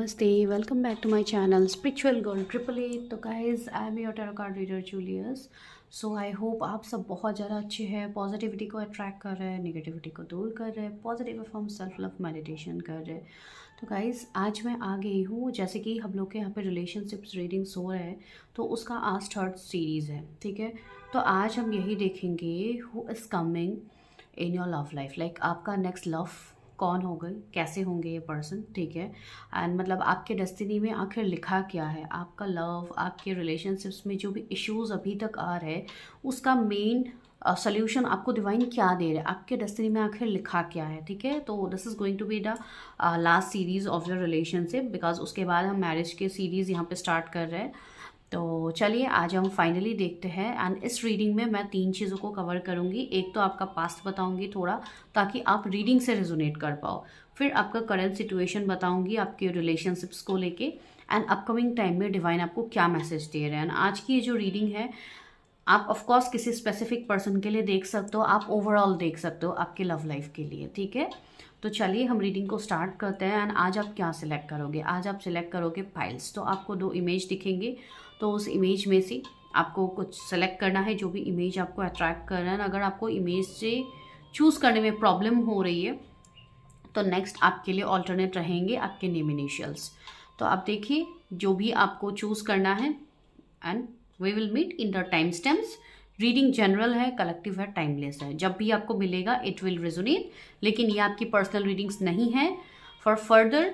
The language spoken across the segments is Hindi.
नमस्ते, welcome back to my channel spiritual gold triple eight. तो guys I am your tarot card reader Julius. So I hope आप सब बहुत ज़्यादा अच्छे हैं, पॉजिटिविटी को अट्रैक्ट कर रहे हैं, नेगेटिविटी को दूर कर रहे हैं, positive form self love meditation कर रहे हैं। तो गाइज आज मैं आ गई हूँ, जैसे कि हम लोग के यहाँ पे रिलेशनशिप्स रीडिंग्स हो रहे हैं, तो उसका आज थर्ड सीरीज़ है, ठीक है। तो आज हम यही देखेंगे who is coming in your love life, like आपका नेक्स्ट लव कौन होगा, कैसे होंगे ये पर्सन, ठीक है। एंड मतलब आपके डेस्टिनी में आखिर लिखा क्या है, आपका लव, आपके रिलेशनशिप्स में जो भी इश्यूज अभी तक आ रहे हैं उसका मेन सोल्यूशन आपको डिवाइन क्या दे रहे हैं, आपके डेस्टिनी में आखिर लिखा क्या है, ठीक है। तो this is going to be the last series of your relationship, because उसके बाद हम मैरिज के सीरीज़ यहाँ पे स्टार्ट कर रहे हैं। तो चलिए आज हम फाइनली देखते हैं। एंड इस रीडिंग में मैं 3 चीज़ों को कवर करूँगी। एक तो आपका पास्ट बताऊँगी थोड़ा, ताकि आप रीडिंग से रेजोनेट कर पाओ। फिर आपका करंट सिचुएशन बताऊँगी आपके रिलेशनशिप्स को लेके, एंड अपकमिंग टाइम में डिवाइन आपको क्या मैसेज दे रहे हैं। आज की ये जो रीडिंग है, आप ऑफ कोर्स किसी स्पेसिफिक पर्सन के लिए देख सकते हो, आप ओवरऑल देख सकते हो आपके लव लाइफ के लिए, ठीक है। तो चलिए हम रीडिंग को स्टार्ट करते हैं। एंड आज आप क्या सिलेक्ट करोगे, आज आप सिलेक्ट करोगे फाइल्स। तो आपको 2 इमेज दिखेंगे, तो उस इमेज में से आपको कुछ सेलेक्ट करना है, जो भी इमेज आपको अट्रैक्ट कर रहा है। अगर आपको इमेज से चूज़ करने में प्रॉब्लम हो रही है तो नेक्स्ट आपके लिए ऑल्टरनेट रहेंगे आपके नेम इनिशियल्स। तो आप देखिए जो भी आपको चूज़ करना है, and we will meet in the time stamps. Reading general है, कलेक्टिव है, टाइमलेस है, जब भी आपको मिलेगा इट विल रेजोनेट। लेकिन ये आपकी पर्सनल रीडिंग्स नहीं है। फॉर फर्दर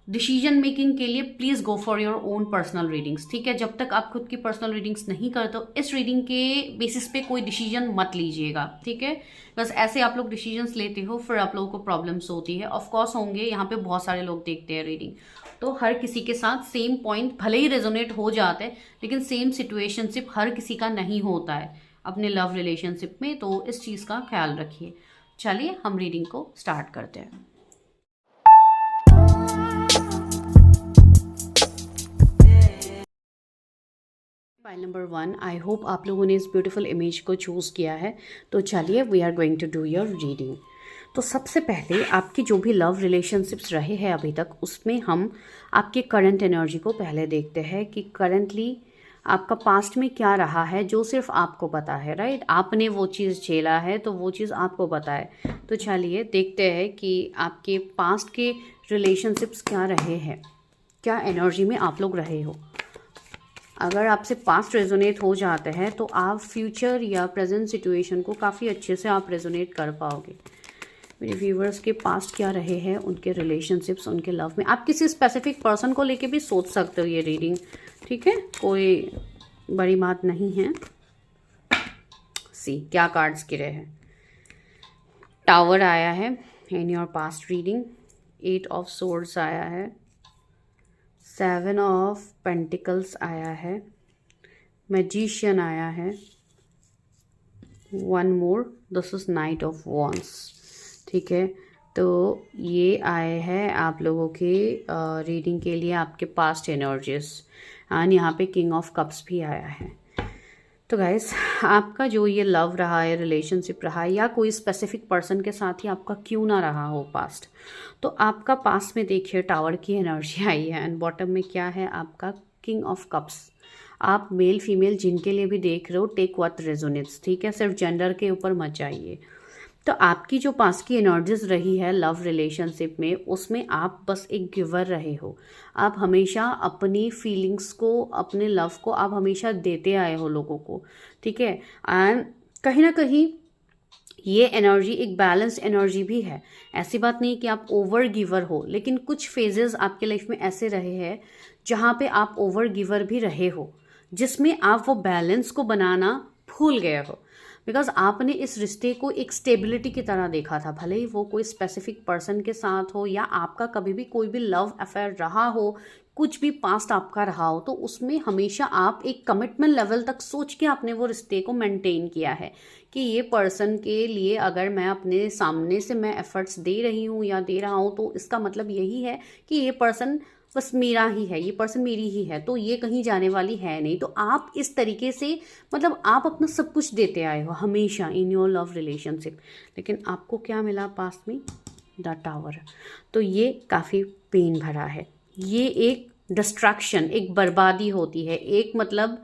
डिसीजन मेकिंग के लिए please go for your own personal readings, ठीक है। जब तक आप खुद की पर्सनल रीडिंग्स नहीं करते हो, इस रीडिंग के बेसिस पे कोई डिसीजन मत लीजिएगा, ठीक है। बस ऐसे आप लोग डिसीजंस लेते हो, फिर आप लोगों को प्रॉब्लम्स होती है। ऑफकोर्स होंगे, यहाँ पे बहुत सारे लोग देखते हैं रीडिंग, तो हर किसी के साथ सेम पॉइंट भले ही रेजोनेट हो जाते हैं, लेकिन सेम सिचुएशनशिप हर किसी का नहीं होता है अपने लव रिलेशनशिप में। तो इस चीज़ का ख्याल रखिए। चलिए हम रीडिंग को स्टार्ट करते हैं। फाइल नंबर 1, आई होप आप लोगों ने इस ब्यूटीफुल इमेज को चूज़ किया है। तो चलिए we are going to do your reading. तो सबसे पहले आपकी जो भी लव रिलेशनशिप्स रहे हैं अभी तक, उसमें हम आपके करंट एनर्जी को पहले देखते हैं कि करंटली आपका पास्ट में क्या रहा है, जो सिर्फ आपको पता है, राइट। आपने वो चीज़ झेला है तो वो चीज़ आपको पता है। तो चलिए देखते हैं कि आपके पास्ट के रिलेशनशिप्स क्या रहे हैं, क्या एनर्जी में आप लोग रहे हो। अगर आपसे पास्ट रेजोनेट हो जाते हैं तो आप फ्यूचर या प्रेजेंट सिचुएशन को काफ़ी अच्छे से आप रेजोनेट कर पाओगे। मेरे व्यूवर्स के पास्ट क्या रहे हैं, उनके रिलेशनशिप्स, उनके लव में। आप किसी स्पेसिफिक पर्सन को लेके भी सोच सकते हो ये रीडिंग, ठीक है, कोई बड़ी बात नहीं है। सी क्या कार्ड्स गिरे हैं। टावर आया है in your past reading, 8 of swords आया है, 7 ऑफ पेंटिकल्स आया है, मैजिशियन आया है, 1 more, this is knight of wands, ठीक है। तो ये आए हैं आप लोगों के रीडिंग के लिए आपके पास्ट एनर्जीज। एंड यहाँ पे किंग ऑफ कप्स भी आया है। तो गाइस आपका जो ये लव रहा है, रिलेशनशिप रहा है, या कोई स्पेसिफिक पर्सन के साथ ही आपका क्यों ना रहा हो पास्ट, तो आपका पास्ट में देखिए टावर की एनर्जी आई है। एंड बॉटम में क्या है आपका किंग ऑफ कप्स। आप मेल फीमेल जिनके लिए भी देख रहे हो, टेक व्हाट रेजोनेट्स, ठीक है, सिर्फ जेंडर के ऊपर मत जाइए। तो आपकी जो पास्ट की एनर्जीज रही है लव रिलेशनशिप में, उसमें आप बस एक गिवर रहे हो। आप हमेशा अपनी फीलिंग्स को, अपने लव को आप हमेशा देते आए हो लोगों को, ठीक है। एंड कहीं ना कहीं ये एनर्जी एक बैलेंस एनर्जी भी है। ऐसी बात नहीं कि आप ओवर गिवर हो, लेकिन कुछ फेजेस आपके लाइफ में ऐसे रहे हैं जहाँ पे आप ओवर गिवर भी रहे हो, जिसमें आप वो बैलेंस को बनाना भूल गए हो। बिकॉज आपने इस रिश्ते को एक स्टेबिलिटी की तरह देखा था, भले ही वो कोई स्पेसिफिक पर्सन के साथ हो या आपका कभी भी कोई भी लव अफेयर रहा हो, कुछ भी पास्ट आपका रहा हो, तो उसमें हमेशा आप एक कमिटमेंट लेवल तक सोच के आपने वो रिश्ते को मेंटेन किया है कि ये पर्सन के लिए अगर मैं अपने सामने से मैं एफर्ट्स दे रही हूँ या दे रहा हूँ, तो इसका मतलब यही है कि ये पर्सन बस मेरा ही है, ये पर्सन मेरी ही है, तो ये कहीं जाने वाली है नहीं। तो आप इस तरीके से मतलब आप अपना सब कुछ देते आए हो हमेशा इन योर लव रिलेशनशिप। लेकिन आपको क्या मिला पास्ट में, द टावर। तो ये काफ़ी पेन भरा है, ये एक डिस्ट्रैक्शन, एक बर्बादी होती है, एक मतलब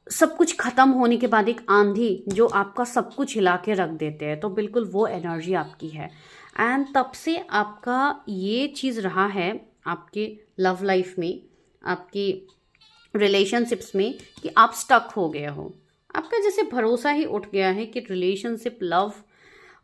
सब कुछ खत्म होने के बाद एक आंधी जो आपका सब कुछ हिला के रख देते हैं, तो बिल्कुल वो एनर्जी आपकी है। एंड तब से आपका ये चीज़ रहा है आपके लव लाइफ में, आपकी रिलेशनशिप्स में, कि आप स्टक हो गए हो। आपका जैसे भरोसा ही उठ गया है कि रिलेशनशिप, लव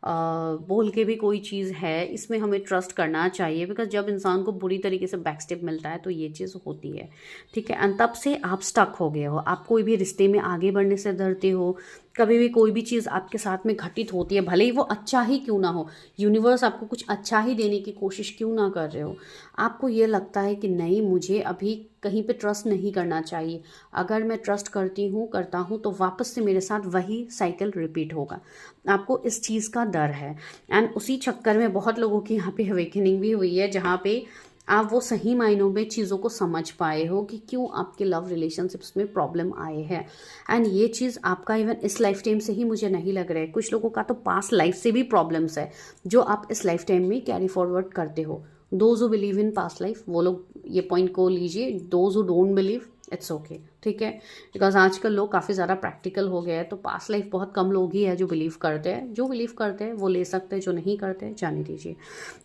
बोल के भी कोई चीज़ है, इसमें हमें ट्रस्ट करना चाहिए। बिकॉज जब इंसान को बुरी तरीके से बैकस्टेप मिलता है तो ये चीज़ होती है, ठीक है। एंड तब से आप स्टक हो गए हो, आप कोई भी रिश्ते में आगे बढ़ने से डरते हो। कभी भी कोई भी चीज़ आपके साथ में घटित होती है, भले ही वो अच्छा ही क्यों ना हो, यूनिवर्स आपको कुछ अच्छा ही देने की कोशिश क्यों ना कर रहे हो, आपको ये लगता है कि नहीं, मुझे अभी कहीं पे ट्रस्ट नहीं करना चाहिए। अगर मैं ट्रस्ट करता हूँ तो वापस से मेरे साथ वही साइकिल रिपीट होगा। आपको इस चीज़ का डर है। एंड उसी चक्कर में बहुत लोगों की यहाँ पे अवेकनिंग भी हुई है, जहाँ पे आप वो सही मायनों में चीज़ों को समझ पाए हो कि क्यों आपके लव रिलेशनशिप्स में प्रॉब्लम आए हैं। एंड ये चीज़ आपका इवन इस लाइफ टाइम से ही मुझे नहीं लग रहा है, कुछ लोगों का तो पास्ट लाइफ से भी प्रॉब्लम्स है जो आप इस लाइफ टाइम में कैरी फॉरवर्ड करते हो। Those who believe in past life वो लोग ये पॉइंट को लीजिए, those who don't believe it's okay, ठीक है। बिकॉज आजकल लोग काफ़ी ज़्यादा प्रैक्टिकल हो गए हैं, तो पास्ट लाइफ बहुत कम लोग ही है जो बिलीव करते हैं। जो बिलीव करते हैं वो ले सकते हैं, जो नहीं करते हैं जाने दीजिए।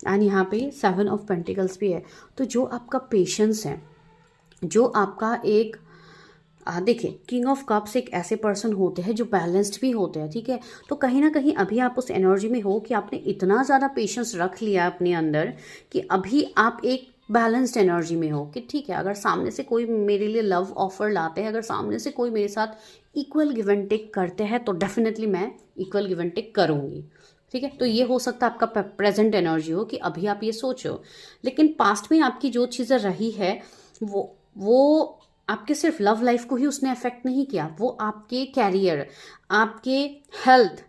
एंड यहाँ पे 7 ऑफ पेंटिकल्स भी है। तो जो आपका पेशेंस है, जो आपका एक देखिए, किंग ऑफ कप्स एक ऐसे पर्सन होते हैं जो बैलेंस्ड भी होते हैं, ठीक है। तो कहीं ना कहीं अभी आप उस एनर्जी में हो कि आपने इतना ज़्यादा पेशेंस रख लिया अपने अंदर कि अभी आप एक बैलेंस्ड एनर्जी में हो कि ठीक है, अगर सामने से कोई मेरे लिए लव ऑफर लाते हैं, अगर सामने से कोई मेरे साथ इक्वल गिव एंड टेक करते हैं, तो डेफिनेटली मैं इक्वल गिव एंड टेक करूँगी, ठीक है। तो ये हो सकता है आपका प्रेजेंट एनर्जी हो कि अभी आप ये सोचो। लेकिन पास्ट में आपकी जो चीज़ें रही है वो आपके सिर्फ लव लाइफ को ही उसने अफेक्ट नहीं किया, वो आपके कैरियर, आपके हेल्थ,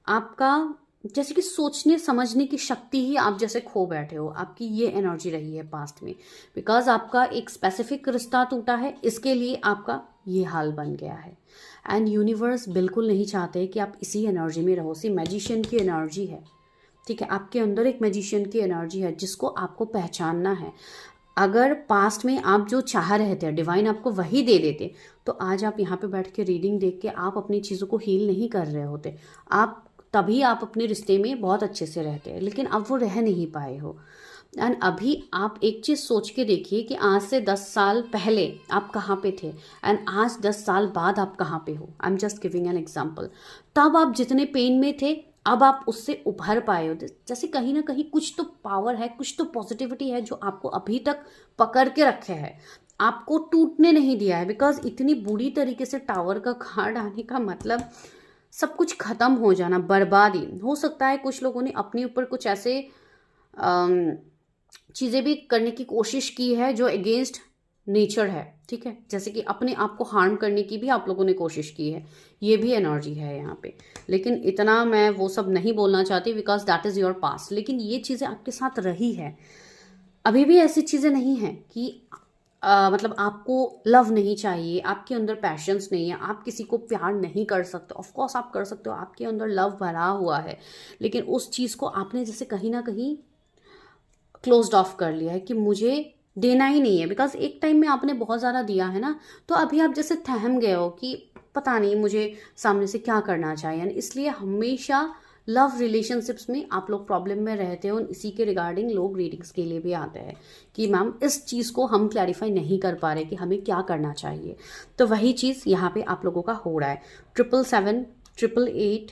आपका जैसे कि सोचने समझने की शक्ति ही आप जैसे खो बैठे हो, आपकी ये एनर्जी रही है पास्ट में। बिकॉज आपका एक स्पेसिफिक रिश्ता टूटा है, इसके लिए आपका ये हाल बन गया है। एंड यूनिवर्स बिल्कुल नहीं चाहते कि आप इसी एनर्जी में रहो। सी मैजिशियन की एनर्जी है, ठीक है। आपके अंदर एक मैजिशियन की एनर्जी है जिसको आपको पहचानना है। अगर पास्ट में आप जो चाह रहे थे डिवाइन आपको वही दे देते, तो आज आप यहाँ पे बैठ के रीडिंग देख के आप अपनी चीज़ों को हील नहीं कर रहे होते। आप तभी आप अपने रिश्ते में बहुत अच्छे से रहते हैं, लेकिन अब वो रह नहीं पाए हो। एंड अभी आप एक चीज़ सोच के देखिए कि आज से 10 साल पहले आप कहाँ पे थे एंड आज 10 साल बाद आप कहाँ पे हो। I am just giving an example. तब आप जितने पेन में थे, अब आप उससे उभर पाए हो। जैसे कहीं ना कहीं कुछ तो पावर है, कुछ तो पॉजिटिविटी है जो आपको अभी तक पकड़ के रखे है, आपको टूटने नहीं दिया है। बिकॉज इतनी बुरी तरीके से टावर का खाड़ आने का मतलब सब कुछ खत्म हो जाना, बर्बादी। हो सकता है कुछ लोगों ने अपने ऊपर कुछ ऐसे चीज़ें भी करने की कोशिश की है जो अगेंस्ट नेचर है, ठीक है। जैसे कि अपने आप को हार्म करने की भी आप लोगों ने कोशिश की है, ये भी एनर्जी है यहाँ पे। लेकिन इतना मैं वो सब नहीं बोलना चाहती because that is your past. लेकिन ये चीज़ें आपके साथ रही है। अभी भी ऐसी चीज़ें नहीं हैं कि मतलब आपको लव नहीं चाहिए, आपके अंदर पैशंस नहीं है, आप किसी को प्यार नहीं कर सकते। ऑफ कोर्स आप कर सकते हो, आपके अंदर लव भरा हुआ है, लेकिन उस चीज़ को आपने जैसे कहीं ना कहीं क्लोज्ड ऑफ कर लिया है कि मुझे देना ही नहीं है। बिकॉज एक टाइम में आपने बहुत ज़्यादा दिया है ना, तो अभी आप जैसे थहम गए हो कि पता नहीं मुझे सामने से क्या करना चाहिए। इसलिए हमेशा लव रिलेशनशिप्स में आप लोग प्रॉब्लम में रहते हो। इसी के रिगार्डिंग लोग रीडिंग्स के लिए भी आते हैं कि मैम इस चीज़ को हम क्लैरिफाई नहीं कर पा रहे कि हमें क्या करना चाहिए। तो वही चीज़ यहाँ पे आप लोगों का हो रहा है। 777, 888,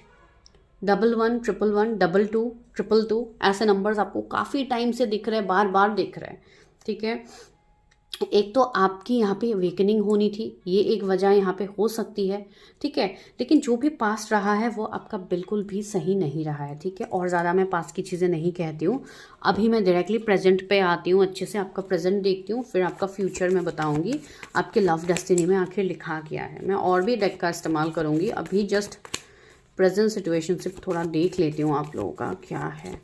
11, 11, 22, 222 ऐसे नंबर्स आपको काफ़ी टाइम से दिख रहे हैं, बार बार दिख रहे हैं, ठीक है। एक तो आपकी यहाँ पे अवेकनिंग होनी थी, ये एक वजह यहाँ पे हो सकती है, ठीक है। लेकिन जो भी पास्ट रहा है वो आपका बिल्कुल भी सही नहीं रहा है, ठीक है। और ज़्यादा मैं पास्ट की चीज़ें नहीं कहती हूँ, अभी मैं डायरेक्टली प्रेजेंट पे आती हूँ, अच्छे से आपका प्रेजेंट देखती हूँ, फिर आपका फ्यूचर में बताऊँगी आपके लव डेस्टिनी में आखिर लिखा गया है। मैं और भी डेक का इस्तेमाल करूँगी, अभी जस्ट प्रेजेंट सिचुएशन से थोड़ा देख लेती हूँ आप लोगों का क्या है।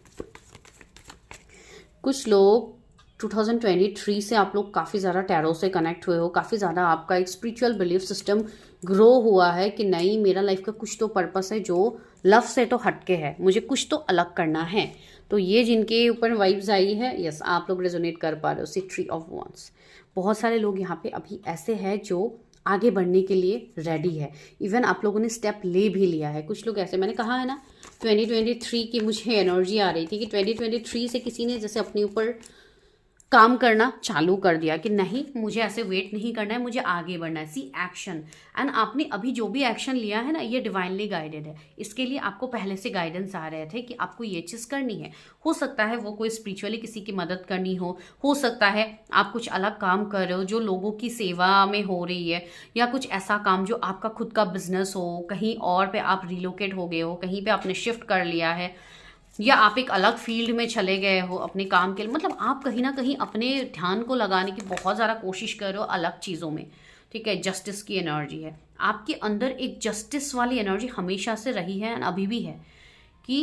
कुछ लोग 2023 से आप लोग काफ़ी ज़्यादा टैरो से कनेक्ट हुए हो, काफ़ी ज़्यादा आपका एक स्पिरिचुअल बिलीफ सिस्टम ग्रो हुआ है कि नहीं, मेरा लाइफ का कुछ तो पर्पस है जो लव से तो हटके है, मुझे कुछ तो अलग करना है। तो ये जिनके ऊपर वाइब्स आई है, यस आप लोग रेजोनेट कर पा रहे हो। सी ट्री ऑफ वॉन्ड्स, बहुत सारे लोग यहाँ पे अभी ऐसे हैं जो आगे बढ़ने के लिए रेडी है। इवन आप लोगों ने स्टेप ले भी लिया है। कुछ लोग ऐसे, मैंने कहा है ना 2023 की मुझे एनर्जी आ रही थी कि 2023 से किसी ने जैसे अपने ऊपर काम करना चालू कर दिया कि नहीं मुझे ऐसे वेट नहीं करना है, मुझे आगे बढ़ना है। सी एक्शन, एंड आपने अभी जो भी एक्शन लिया है ना ये डिवाइनली गाइडेड है। इसके लिए आपको पहले से गाइडेंस आ रहे थे कि आपको ये चीज़ करनी है। हो सकता है वो कोई स्पिरिचुअली किसी की मदद करनी हो सकता है आप कुछ अलग काम कर रहे हो जो लोगों की सेवा में हो रही है, या कुछ ऐसा काम जो आपका खुद का बिजनेस हो, कहीं और पे आप रिलोकेट हो गए हो, कहीं पे आपने शिफ्ट कर लिया है, या आप एक अलग फील्ड में चले गए हो अपने काम के लिए। मतलब आप कहीं ना कहीं अपने ध्यान को लगाने की बहुत ज़्यादा कोशिश कर रहे हो अलग चीज़ों में, ठीक है। जस्टिस की एनर्जी है आपके अंदर, एक जस्टिस वाली एनर्जी हमेशा से रही है एंड अभी भी है कि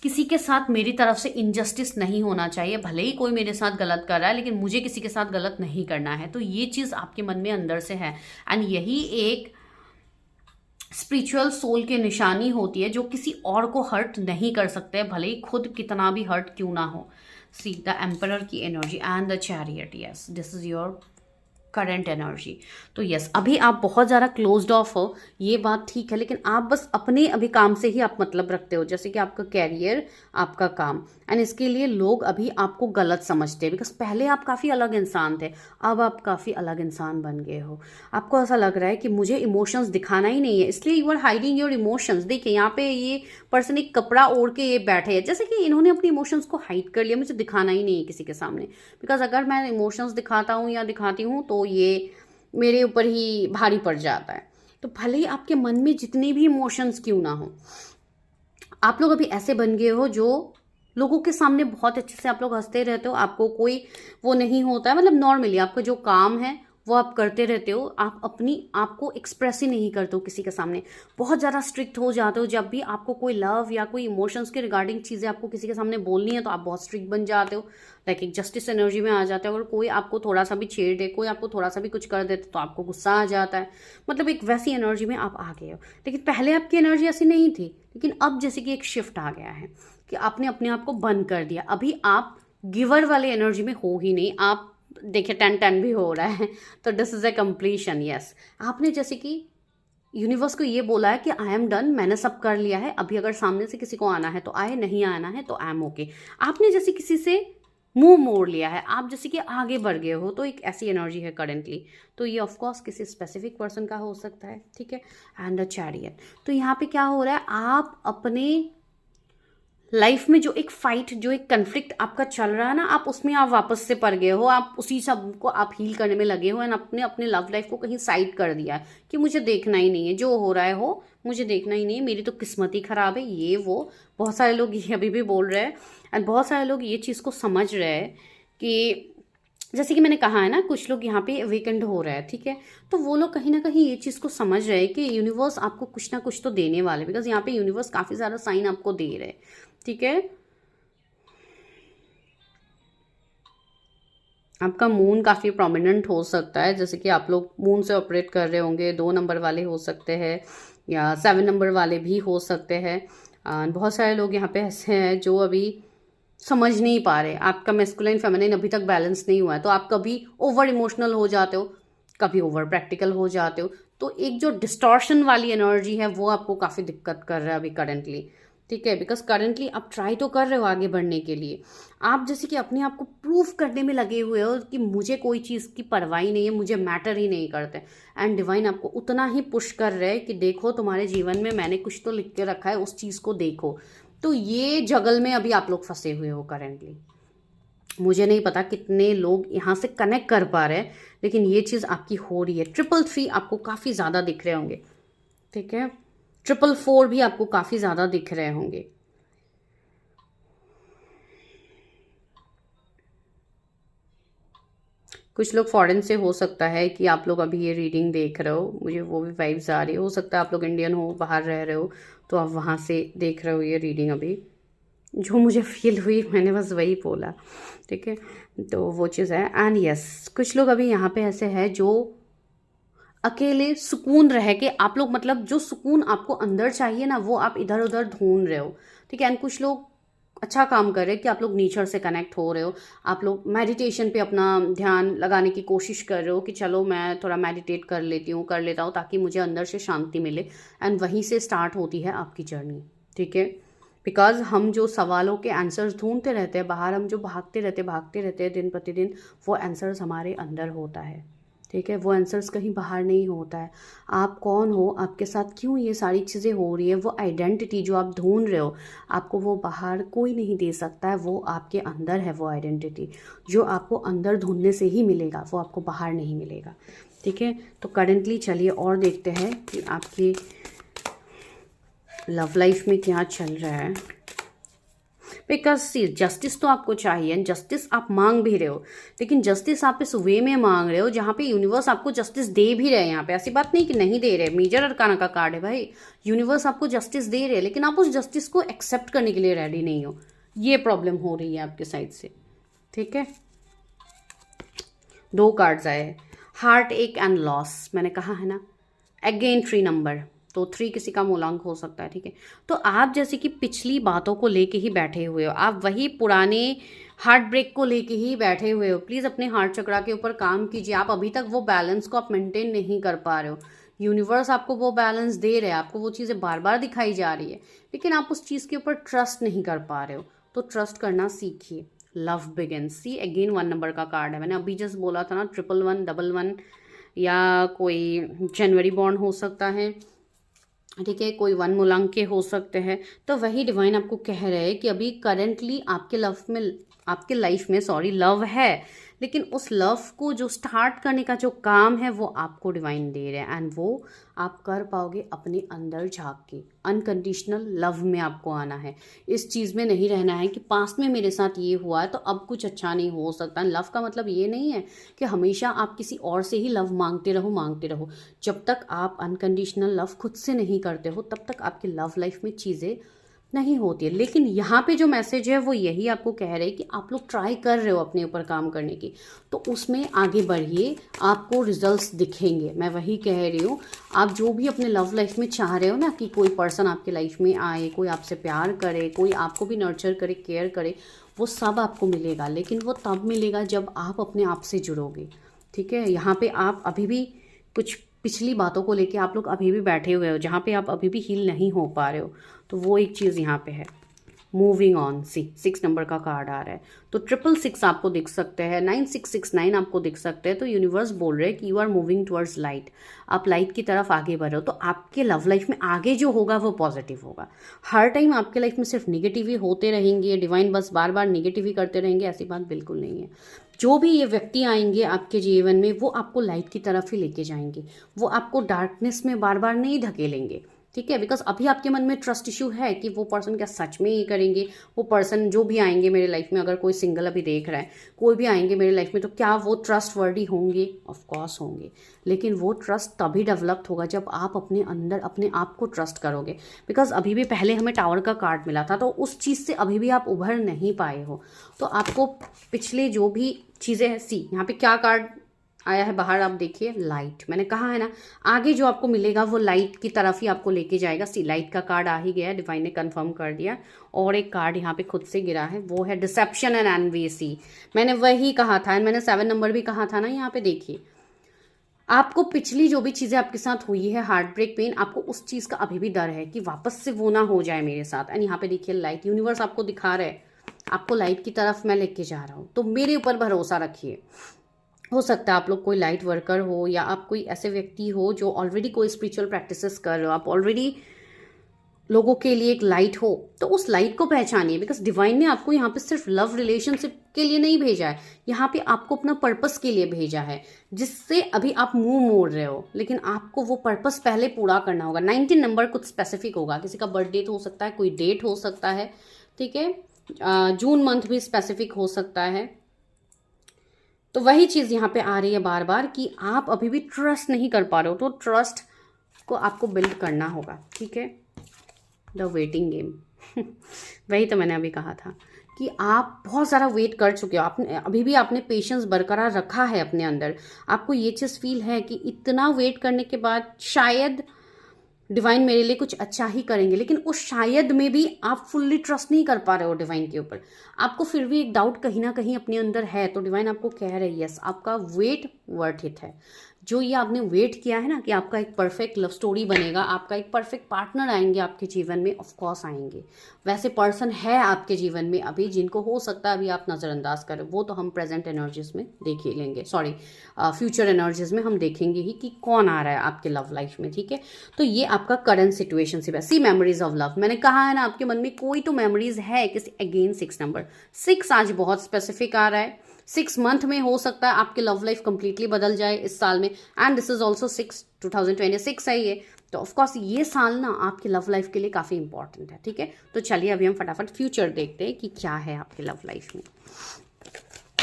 किसी के साथ मेरी तरफ से इनजस्टिस नहीं होना चाहिए। भले ही कोई मेरे साथ गलत कर रहा है लेकिन मुझे किसी के साथ गलत नहीं करना है। तो ये चीज़ आपके मन में अंदर से है, एंड यही एक स्पिरिचुअल सोल की निशानी होती है जो किसी और को हर्ट नहीं कर सकते, भले ही खुद कितना भी हर्ट क्यों ना हो। सी द एम्परर की energy and the chariot, yes this is your current energy. तो यस अभी आप बहुत ज़्यादा क्लोज्ड ऑफ हो, ये बात ठीक है, लेकिन आप बस अपने अभी काम से ही आप मतलब रखते हो, जैसे कि आपका कैरियर, आपका काम, एंड इसके लिए लोग अभी आपको गलत समझते हैं। बिकॉज पहले आप काफ़ी अलग इंसान थे, अब आप काफ़ी अलग इंसान बन गए हो। आपको ऐसा लग रहा है कि मुझे इमोशंस दिखाना ही नहीं है, इसलिए you are hiding your emotions. देखिए यहाँ पे ये पर्सन एक कपड़ा ओढ़ के ये बैठे हैं, जैसे कि इन्होंने अपने इमोशंस को हाइड कर लिया, मुझे दिखाना ही नहीं है किसी के सामने। बिकॉज अगर मैं इमोशंस दिखाता हूँ या दिखाती हूँ तो ये मेरे ऊपर ही भारी पड़ जाता है। तो भले ही आपके मन में जितने भी इमोशंस क्यों ना हो, आप लोग अभी ऐसे बन गए हो जो लोगों के सामने बहुत अच्छे से आप लोग हंसते रहते हो, आपको कोई वो नहीं होता है। मतलब नॉर्मली आपका जो काम है वो आप करते रहते हो, आप अपनी आपको एक्सप्रेस ही नहीं करते हो किसी के सामने। बहुत ज़्यादा स्ट्रिक्ट हो जाते हो जब भी आपको कोई लव या कोई इमोशंस के रिगार्डिंग चीज़ें आपको किसी के सामने बोलनी है, तो आप बहुत स्ट्रिक्ट बन जाते हो, लाइक एक जस्टिस एनर्जी में आ जाते हो। अगर कोई आपको थोड़ा सा भी छेड़ दे, कोई आपको थोड़ा सा भी कुछ कर देते तो आपको गुस्सा आ जाता है। मतलब एक वैसी एनर्जी में आप आ गए हो। लेकिन पहले आपकी एनर्जी ऐसी नहीं थी, लेकिन अब जैसे कि एक शिफ्ट आ गया है कि आपने अपने आप को बंद कर दिया। अभी आप गिवर वाले एनर्जी में हो ही नहीं। आप देखिए 10-10 भी हो रहा है, तो this is a completion. Yes आपने जैसे कि यूनिवर्स को ये बोला है कि आई एम डन, मैंने सब कर लिया है। अभी अगर सामने से किसी को आना है तो आए, नहीं आना है तो आई एम ओके। आपने जैसे किसी से मुंह मोड़ लिया है, आप जैसे कि आगे बढ़ गए हो, तो एक ऐसी एनर्जी है करेंटली। तो ये ऑफकोर्स किसी स्पेसिफिक पर्सन का हो सकता है, ठीक है। एंड द चैरियट, तो यहाँ पे क्या हो रहा है, आप अपने लाइफ में जो एक फाइट, जो एक कन्फ्लिक्ट आपका चल रहा है ना, आप उसमें आप वापस से पड़ गए हो। आप उसी सब को आप हील करने में लगे हो, एंड अपने अपने लव लाइफ को कहीं साइड कर दिया है कि मुझे देखना ही नहीं है, जो हो रहा है हो, मुझे देखना ही नहीं है, मेरी तो किस्मत ही खराब है, ये वो। बहुत सारे लोग ये अभी भी बोल रहे हैं, एंड बहुत सारे लोग ये चीज़ को समझ रहे हैं कि जैसे कि मैंने कहा है ना, कुछ लोग यहाँ पे वीकेंड हो रहा है, ठीक है। तो वो लोग कहीं ना कहीं ये चीज़ को समझ रहे हैं कि यूनिवर्स आपको कुछ ना कुछ तो देने वाले, बिकॉज यहाँ पे यूनिवर्स काफ़ी ज़्यादा साइन आपको दे रहे हैं, ठीक है। आपका मून काफ़ी प्रोमिनेंट हो सकता है, जैसे कि आप लोग मून से ऑपरेट कर रहे होंगे। 2 नंबर वाले हो सकते हैं या 7 नंबर वाले भी हो सकते हैं। बहुत सारे लोग यहाँ पे ऐसे हैं जो अभी समझ नहीं पा रहे, आपका मैस्कुलाइन फेमिनिन अभी तक बैलेंस नहीं हुआ है। तो आप कभी ओवर इमोशनल हो जाते हो, कभी ओवर प्रैक्टिकल हो जाते हो। तो एक जो डिस्टॉर्शन वाली एनर्जी है वो आपको काफ़ी दिक्कत कर रहा है अभी करंटली, ठीक है। बिकॉज करंटली आप ट्राई तो कर रहे हो आगे बढ़ने के लिए, आप जैसे कि अपने आप को प्रूफ करने में लगे हुए हो कि मुझे कोई चीज़ की परवाह नहीं है, मुझे मैटर ही नहीं करते। एंड डिवाइन आपको उतना ही पुश कर रहे हैं कि देखो तुम्हारे जीवन में मैंने कुछ तो लिख के रखा है, उस चीज़ को देखो। तो ये जगल में अभी आप लोग फंसे हुए हो करंटली। मुझे नहीं पता कितने लोग यहाँ से कनेक्ट कर पा रहे हैं, लेकिन ये चीज़ आपकी हो रही है। 333 आपको काफ़ी ज़्यादा दिख रहे होंगे, ठीक है। 444 भी आपको काफ़ी ज़्यादा दिख रहे होंगे। कुछ लोग फॉरेन से हो सकता है कि आप लोग अभी ये रीडिंग देख रहे हो, मुझे वो भी वाइब्स आ रही हो सकता है आप लोग इंडियन हो, बाहर रह रहे हो, तो आप वहाँ से देख रहे हो ये रीडिंग। अभी जो मुझे फील हुई मैंने बस वही बोला, ठीक है। तो वो चीज़ है। एंड यस कुछ लोग अभी यहाँ पे ऐसे हैं जो अकेले सुकून रह के, आप लोग मतलब जो सुकून आपको अंदर चाहिए ना वो आप इधर उधर ढूंढ रहे हो, ठीक है। एंड कुछ लोग अच्छा काम कर रहे हैं कि आप लोग नेचर से कनेक्ट हो रहे हो, आप लोग मेडिटेशन पे अपना ध्यान लगाने की कोशिश कर रहे हो कि चलो मैं थोड़ा मेडिटेट कर लेता हूँ ताकि मुझे अंदर से शांति मिले। एंड वहीं से स्टार्ट होती है आपकी जर्नी, ठीक है। बिकॉज हम जो सवालों के आंसर्स ढूंढते रहते हैं बाहर, हम जो भागते रहते हैं दिन प्रतिदिन, वो आंसर्स हमारे अंदर होता है, ठीक है। वो आंसर्स कहीं बाहर नहीं होता है। आप कौन हो, आपके साथ क्यों ये सारी चीज़ें हो रही है, वो आइडेंटिटी जो आप ढूंढ रहे हो, आपको वो बाहर कोई नहीं दे सकता है। वो आपके अंदर है, वो आइडेंटिटी जो आपको अंदर ढूंढने से ही मिलेगा, वो आपको बाहर नहीं मिलेगा, ठीक है। तो करेंटली चलिए और देखते हैं कि आपकी लव लाइफ में क्या चल रहा है। बिकॉज सी जस्टिस तो आपको चाहिए, एंड जस्टिस आप मांग भी रहे हो, लेकिन जस्टिस आप इस वे में मांग रहे हो जहाँ पे यूनिवर्स आपको जस्टिस दे भी रहे हैं। यहाँ पे ऐसी बात नहीं कि नहीं दे रहे, मेजर अरकाना का कार्ड है भाई, यूनिवर्स आपको जस्टिस दे रहे हैं, लेकिन आप उस जस्टिस को एक्सेप्ट करने के लिए रेडी नहीं हो। ये प्रॉब्लम हो रही है आपके साइड से, ठीक है। 2 कार्ड्स आए, हार्ट एक एंड लॉस, मैंने कहा है ना। अगेन 3 नंबर, तो 3 किसी का मूलांक हो सकता है, ठीक है। तो आप जैसे कि पिछली बातों को लेके ही बैठे हुए हो, आप वही पुराने हार्ट ब्रेक को लेके ही बैठे हुए हो। प्लीज़ अपने हार्ट चक्रा के ऊपर काम कीजिए। आप अभी तक वो बैलेंस को आप मेंटेन नहीं कर पा रहे हो। यूनिवर्स आपको वो बैलेंस दे रहे हैं, आपको वो चीज़ें बार बार दिखाई जा रही है, लेकिन आप उस चीज़ के ऊपर ट्रस्ट नहीं कर पा रहे हो। तो ट्रस्ट करना सीखिए। Love begins, see again 1 number का कार्ड है। मैंने अभी जस्ट बोला था ना, 111, 11, या कोई जनवरी बॉर्न हो सकता है, ठीक है, कोई 1 मूलांक के हो सकते हैं। तो वही डिवाइन आपको कह रहे हैं कि अभी करेंटली आपके लाइफ में लव है, लेकिन उस लव को जो स्टार्ट करने का जो काम है वो आपको डिवाइन दे रहे हैं, एंड वो आप कर पाओगे अपने अंदर झांक के। अनकंडीशनल लव में आपको आना है। इस चीज़ में नहीं रहना है कि पास्ट में मेरे साथ ये हुआ है तो अब कुछ अच्छा नहीं हो सकता। लव का मतलब ये नहीं है कि हमेशा आप किसी और से ही लव मांगते रहो। जब तक आप अनकंडीशनल लव खुद से नहीं करते हो तब तक आपकी लव लाइफ में चीज़ें नहीं होती है। लेकिन यहाँ पे जो मैसेज है वो यही आपको कह रहे हैं कि आप लोग ट्राई कर रहे हो अपने ऊपर काम करने की, तो उसमें आगे बढ़िए, आपको रिजल्ट्स दिखेंगे। मैं वही कह रही हूँ, आप जो भी अपने लव लाइफ में चाह रहे हो ना कि कोई पर्सन आपके लाइफ में आए, कोई आपसे प्यार करे, कोई आपको भी नर्चर करे, केयर करे, वो सब आपको मिलेगा। लेकिन वो तब मिलेगा जब आप अपने आप से जुड़ोगे, ठीक है। यहाँ पे आप अभी भी कुछ पिछली बातों को लेके आप लोग अभी भी बैठे हुए हो, जहाँ पे आप अभी भी हील नहीं हो पा रहे हो, तो वो एक चीज़ यहाँ पे है। मूविंग ऑन, 6 नंबर का कार्ड आ रहा है, तो 666 आपको दिख सकते हैं, 9669 आपको दिख सकते हैं। तो यूनिवर्स बोल रहे हैं कि you are moving towards light, आप लाइट की तरफ आगे बढ़ो। तो आपके लव लाइफ में आगे जो होगा वो पॉजिटिव होगा। हर टाइम आपके लाइफ में सिर्फ निगेटिव ही होते रहेंगे, डिवाइन बस बार बार निगेटिव ही करते रहेंगे, ऐसी बात बिल्कुल नहीं है। जो भी ये व्यक्ति आएंगे आपके जीवन में वो आपको लाइट की तरफ ही लेके जाएंगे, वो आपको डार्कनेस में बार बार नहीं धकेलेंगे, ठीक है। बिकॉज अभी आपके मन में ट्रस्ट इशू है कि वो पर्सन क्या सच में ये करेंगे, वो पर्सन जो भी आएंगे मेरे लाइफ में, अगर कोई सिंगल अभी देख रहा है, कोई भी आएंगे मेरे लाइफ में, तो क्या वो ट्रस्ट वर्दी होंगे? ऑफ कोर्स होंगे, लेकिन वो ट्रस्ट तभी डेवलप होगा जब आप अपने अंदर अपने आप को ट्रस्ट करोगे। बिकॉज अभी भी पहले हमें टावर का कार्ड मिला था, तो उस चीज़ से अभी भी आप उभर नहीं पाए हो। तो आपको पिछले जो भी चीज़ें हैं, यहाँ पे क्या कार्ड आया है बाहर, आप देखिए, लाइट। मैंने कहा है ना, आगे जो आपको मिलेगा वो लाइट की तरफ ही आपको लेके जाएगा। लाइट का कार्ड आ ही गया, डिवाइन ने कंफर्म कर दिया। और एक कार्ड यहाँ पे खुद से गिरा है, वो है डिसेप्शन एंड एनवी। मैंने वही कहा था, मैंने 7 नंबर भी कहा था ना। यहाँ पे देखिए, आपको पिछली जो भी चीज़ें आपके साथ हुई है, हार्ट ब्रेक, पेन, आपको उस चीज़ का अभी भी डर है कि वापस से वो ना हो जाए मेरे साथ। एंड यहाँ पे देखिए लाइट, यूनिवर्स आपको दिखा रहा है, आपको लाइट की तरफ मैं लेके जा रहा हूँ, तो मेरे ऊपर भरोसा रखिए। हो सकता है आप लोग कोई लाइट वर्कर हो, या आप कोई ऐसे व्यक्ति हो जो ऑलरेडी कोई स्पिरिचुअल प्रैक्टिसेस कर रहे हो, आप ऑलरेडी लोगों के लिए एक लाइट हो, तो उस लाइट को पहचानिए। बिकॉज डिवाइन ने आपको यहाँ पे सिर्फ लव रिलेशनशिप के लिए नहीं भेजा है, यहाँ पे आपको अपना पर्पस के लिए भेजा है, जिससे अभी आप मुंह मोड़ रहे हो, लेकिन आपको वो पर्पस पहले पूरा करना होगा। 19 नंबर कुछ स्पेसिफिक होगा, किसी का बर्थडे हो सकता है, कोई डेट हो सकता है, ठीक है। जून मंथ भी स्पेसिफिक हो सकता है। तो वही चीज़ यहाँ पे आ रही है बार बार कि आप अभी भी ट्रस्ट नहीं कर पा रहे हो, तो ट्रस्ट को आपको बिल्ड करना होगा, ठीक है। द वेटिंग गेम वही तो मैंने अभी कहा था कि आप बहुत सारा वेट कर चुके हो, आपने अभी भी आपने पेशेंस बरकरार रखा है अपने अंदर। आपको ये चीज़ फील है कि इतना वेट करने के बाद शायद डिवाइन मेरे लिए कुछ अच्छा ही करेंगे, लेकिन उस शायद में भी आप फुल्ली ट्रस्ट नहीं कर पा रहे हो डिवाइन के ऊपर, आपको फिर भी एक डाउट कहीं ना कहीं अपने अंदर है। तो डिवाइन आपको कह रही है यस, आपका वेट वर्थ इट है। जो ये आपने वेट किया है ना कि आपका एक परफेक्ट लव स्टोरी बनेगा, आपका एक परफेक्ट पार्टनर आएंगे आपके जीवन में, ऑफ कोर्स आएंगे। वैसे पर्सन है आपके जीवन में अभी, जिनको हो सकता है अभी आप नज़रअंदाज करें, वो तो हम प्रेजेंट एनर्जीज में देख ही लेंगे, सॉरी फ्यूचर एनर्जीज में हम देखेंगे ही कि कौन आ रहा है आपके लव लाइफ में, ठीक है। तो ये आपका करंट सिचुएशन से सी मेमोरीज ऑफ लव, मैंने कहा है ना आपके मन में कोई तो मेमोरीज है किसी, अगेन 6 नंबर, 6 आज बहुत स्पेसिफिक आ रहा है। 6 मंथ में हो सकता है आपकी लव लाइफ कंप्लीटली बदल जाए इस साल में, एंड दिस इज ऑल्सो 6 2026 है ये, तो ऑफकोर्स ये साल ना आपकी लव लाइफ के लिए काफ़ी इंपॉर्टेंट है, ठीक है। तो चलिए अभी हम फटाफट फ्यूचर देखते हैं कि क्या है आपकी लव लाइफ में।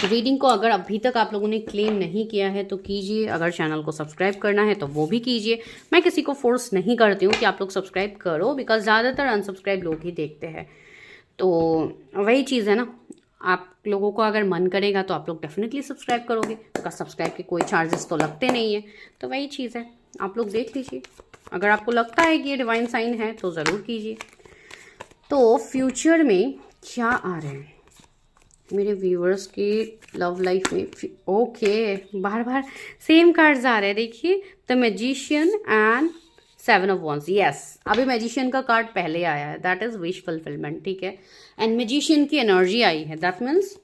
रीडिंग को अगर अभी तक आप लोगों ने क्लेम नहीं किया है तो कीजिए, अगर चैनल को सब्सक्राइब करना है तो वो भी कीजिए। मैं किसी को फोर्स नहीं करती हूँ कि आप लोग सब्सक्राइब करो, बिकॉज ज़्यादातर अनसब्सक्राइब लोग ही देखते हैं। तो वही चीज़ है ना, आप लोगों को अगर मन करेगा तो आप लोग डेफिनेटली सब्सक्राइब करोगे, बिकॉज सब्सक्राइब के कोई चार्जेस तो लगते नहीं है। तो वही चीज़ है, आप लोग देख लीजिए, अगर आपको लगता है कि ये डिवाइन साइन है तो ज़रूर कीजिए। तो फ्यूचर में क्या आ रहे हैं मेरे व्यूअर्स की लव लाइफ में? ओके, बार बार सेम कार्ड्स आ रहे हैं, देखिए, the magician and 7 of wands. Yes, अभी मैजिशियन का कार्ड पहले आया है, दैट इज विश फुलफिलमेंट, ठीक है। एंड मैजिशियन की एनर्जी आई है, दैट मीन्स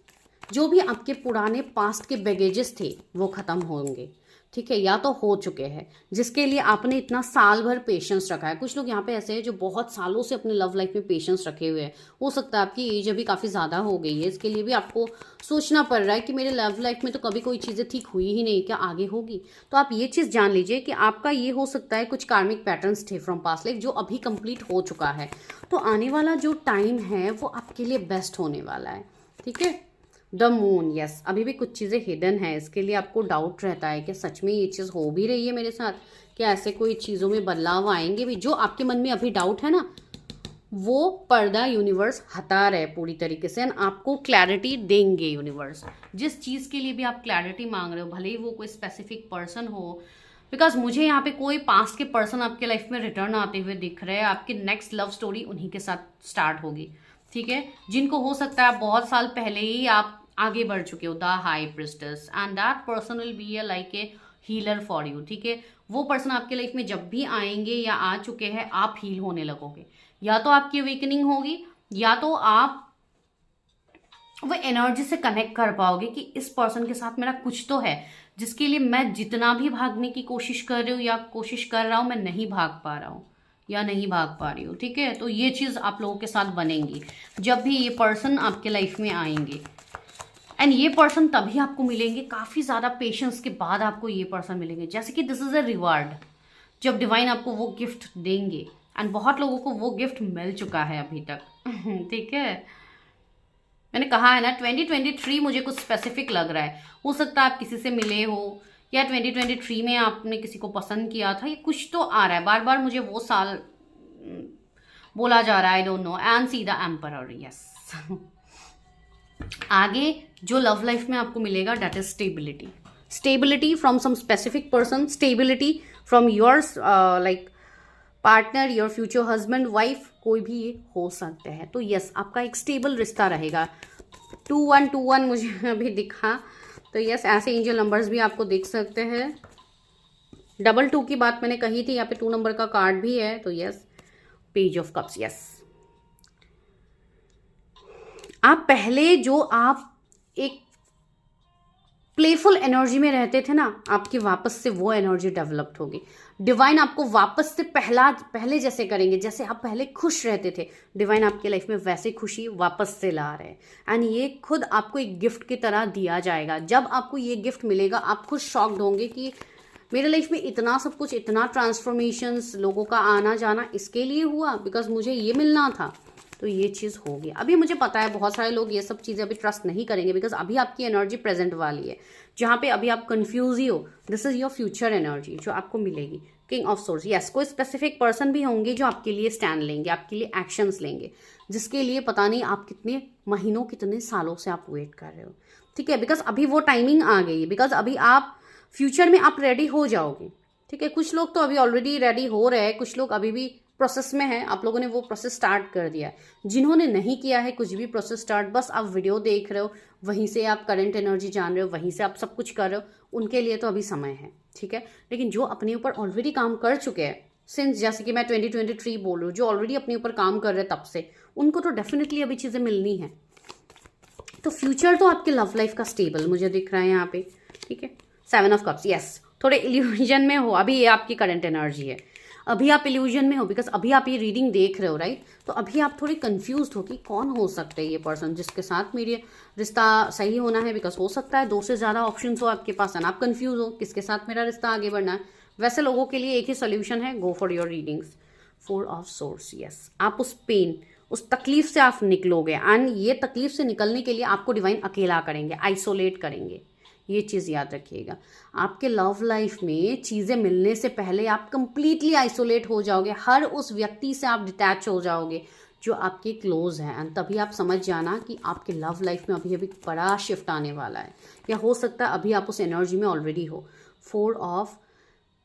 जो भी आपके पुराने पास्ट के बैगेजेस थे वो खत्म होंगे, ठीक है, या तो हो चुके हैं, जिसके लिए आपने इतना साल भर पेशेंस रखा है। कुछ लोग यहाँ पे ऐसे हैं जो बहुत सालों से अपने लव लाइफ में पेशेंस रखे हुए हैं। हो सकता है आपकी एज अभी काफ़ी ज़्यादा हो गई है, इसके लिए भी आपको सोचना पड़ रहा है कि मेरे लव लाइफ में तो कभी कोई चीज़ें ठीक हुई ही नहीं, क्या आगे होगी। तो आप ये चीज़ जान लीजिए कि आपका ये हो सकता है कुछ कार्मिक पैटर्न्स थे फ्रॉम पास्ट लाइफ जो अभी कंप्लीट हो चुका है। तो आने वाला जो टाइम है वो आपके लिए बेस्ट होने वाला है, ठीक है। द मून, यस, अभी भी कुछ चीज़ें हिडन है, इसके लिए आपको डाउट रहता है कि सच में ये चीज़ हो भी रही है मेरे साथ, क्या ऐसे कोई चीज़ों में बदलाव आएंगे भी। जो आपके मन में अभी डाउट है ना, वो पर्दा यूनिवर्स हटा रहे पूरी तरीके से, एंड आपको क्लैरिटी देंगे यूनिवर्स। जिस चीज़ के लिए भी आप क्लैरिटी मांग रहे हो, भले ही वो कोई स्पेसिफिक पर्सन हो, बिकॉज मुझे यहाँ पे कोई पास्ट के पर्सन आपके लाइफ में रिटर्न आते हुए दिख रहे हैं। आपकी नेक्स्ट लव स्टोरी उन्हीं के साथ स्टार्ट होगी, ठीक है, जिनको हो सकता है बहुत साल पहले ही आप आगे बढ़ चुके हो, the high priestess, and that person will be like a healer for you, ठीक है। वो पर्सन आपके लाइफ में जब भी आएंगे या आ चुके हैं, आप हील होने लगोगे, या तो आपकी अवेकनिंग होगी, या तो आप वो एनर्जी से कनेक्ट कर पाओगे कि इस पर्सन के साथ मेरा कुछ तो है, जिसके लिए मैं जितना भी भागने की कोशिश कर रही हूँ या कोशिश कर रहा हूँ, मैं नहीं भाग पा रहा हूँ या नहीं भाग पा रही हूँ, ठीक है। तो ये चीज़ आप लोगों के साथ बनेंगी जब भी ये पर्सन आपके लाइफ में आएंगे, एंड ये पर्सन तभी आपको मिलेंगे काफ़ी ज़्यादा पेशेंस के बाद आपको ये पर्सन मिलेंगे, जैसे कि दिस इज़ अ रिवार्ड, जब डिवाइन आपको वो गिफ्ट देंगे। एंड बहुत लोगों को वो गिफ्ट मिल चुका है अभी तक, ठीक है। मैंने कहा है ना 2023 मुझे कुछ स्पेसिफिक लग रहा है, हो सकता है आप किसी से मिले हो, या 2023 में आपने किसी को पसंद किया था, ये कुछ तो आ रहा है, बार बार मुझे वो साल बोला जा रहा है, I don't know. And see the emperor, yes. आगे जो लव लाइफ में आपको मिलेगा that is stability, stability from some specific person, stability from yours like partner, your future husband, wife, कोई भी ये हो सकते हैं। तो यस, आपका एक स्टेबल रिश्ता रहेगा। 2121 मुझे अभी दिखा, तो यस, ऐसे एंजल नंबर्स भी आपको दिख सकते हैं। 22 की बात मैंने कही थी, यहाँ पे 2 नंबर का कार्ड भी है, तो yes, page of cups, yes. आप पहले जो आप एक प्लेफुल एनर्जी में रहते थे ना, आपकी वापस से वो एनर्जी डेवलप्ड होगी। डिवाइन आपको वापस से पहले जैसे करेंगे, जैसे आप पहले खुश रहते थे, डिवाइन आपके लाइफ में वैसे खुशी वापस से ला रहे हैं। एंड ये खुद आपको एक गिफ्ट की तरह दिया जाएगा। जब आपको ये गिफ्ट मिलेगा, आप खुद शॉक्ड होंगे कि मेरे लाइफ में इतना सब कुछ, इतना ट्रांसफॉर्मेशंस, लोगों का आना जाना इसके लिए हुआ, बिकॉज मुझे ये मिलना था। तो ये चीज़ होगी। अभी मुझे पता है बहुत सारे लोग ये सब चीज़ें अभी ट्रस्ट नहीं करेंगे, बिकॉज अभी आपकी एनर्जी प्रेजेंट वाली है, जहाँ पे अभी आप कंफ्यूज ही हो। This is your future energy जो आपको मिलेगी। किंग ऑफ सोर्स, यस, कोई स्पेसिफिक पर्सन भी होंगे जो आपके लिए स्टैंड लेंगे, आपके लिए एक्शंस लेंगे, जिसके लिए पता नहीं आप कितने महीनों, कितने सालों से आप वेट कर रहे हो, ठीक है। बिकॉज अभी वो टाइमिंग आ गई है, बिकॉज अभी आप फ्यूचर में आप रेडी हो जाओगे, ठीक है, कुछ लोग तो अभी ऑलरेडी रेडी हो रहे हैं, कुछ लोग अभी भी प्रोसेस में हैं। आप लोगों ने वो प्रोसेस स्टार्ट कर दिया है। जिन्होंने नहीं किया है कुछ भी प्रोसेस स्टार्ट, बस आप वीडियो देख रहे हो, वहीं से आप करंट एनर्जी जान रहे हो, वहीं से आप सब कुछ कर रहे हो, उनके लिए तो अभी समय है। ठीक है, लेकिन जो अपने ऊपर ऑलरेडी काम कर चुके हैं सिंस, जैसे कि मैं 2023 बोल रही हूँ, जो ऑलरेडी अपने ऊपर काम कर रहे हैं तब से, उनको तो डेफिनेटली अभी चीज़ें मिलनी है। तो फ्यूचर तो आपके लव लाइफ का स्टेबल मुझे दिख रहा है यहाँ पे। ठीक है, 7 ऑफ कप्स, यस, थोड़े इल्यूजन में हो अभी, ये आपकी करंट एनर्जी है। अभी आप इल्यूजन में हो बिकॉज अभी आप ये रीडिंग देख रहे हो, राइट। तो अभी आप थोड़ी कंफ्यूज हो कि कौन हो सकता है ये पर्सन जिसके साथ मेरी रिश्ता सही होना है, बिकॉज हो सकता है 2 से ज़्यादा ऑप्शन हो आपके पास एंड आप कंफ्यूज हो किसके साथ मेरा रिश्ता आगे बढ़ना है। वैसे लोगों के लिए एक ही सोल्यूशन है, go for your readings. 4 of source, yes, आप उस पेन, उस तकलीफ से आप निकलोगे एंड ये तकलीफ से निकलने के लिए आपको डिवाइन अकेला करेंगे, आइसोलेट करेंगे। ये चीज़ याद रखिएगा, आपके लव लाइफ में चीज़ें मिलने से पहले आप कंप्लीटली आइसोलेट हो जाओगे, हर उस व्यक्ति से आप डिटैच हो जाओगे जो आपके क्लोज है एंड तभी आप समझ जाना कि आपके लव लाइफ में अभी अभी बड़ा शिफ्ट आने वाला है, या हो सकता है अभी आप उस एनर्जी में ऑलरेडी हो। 4 ऑफ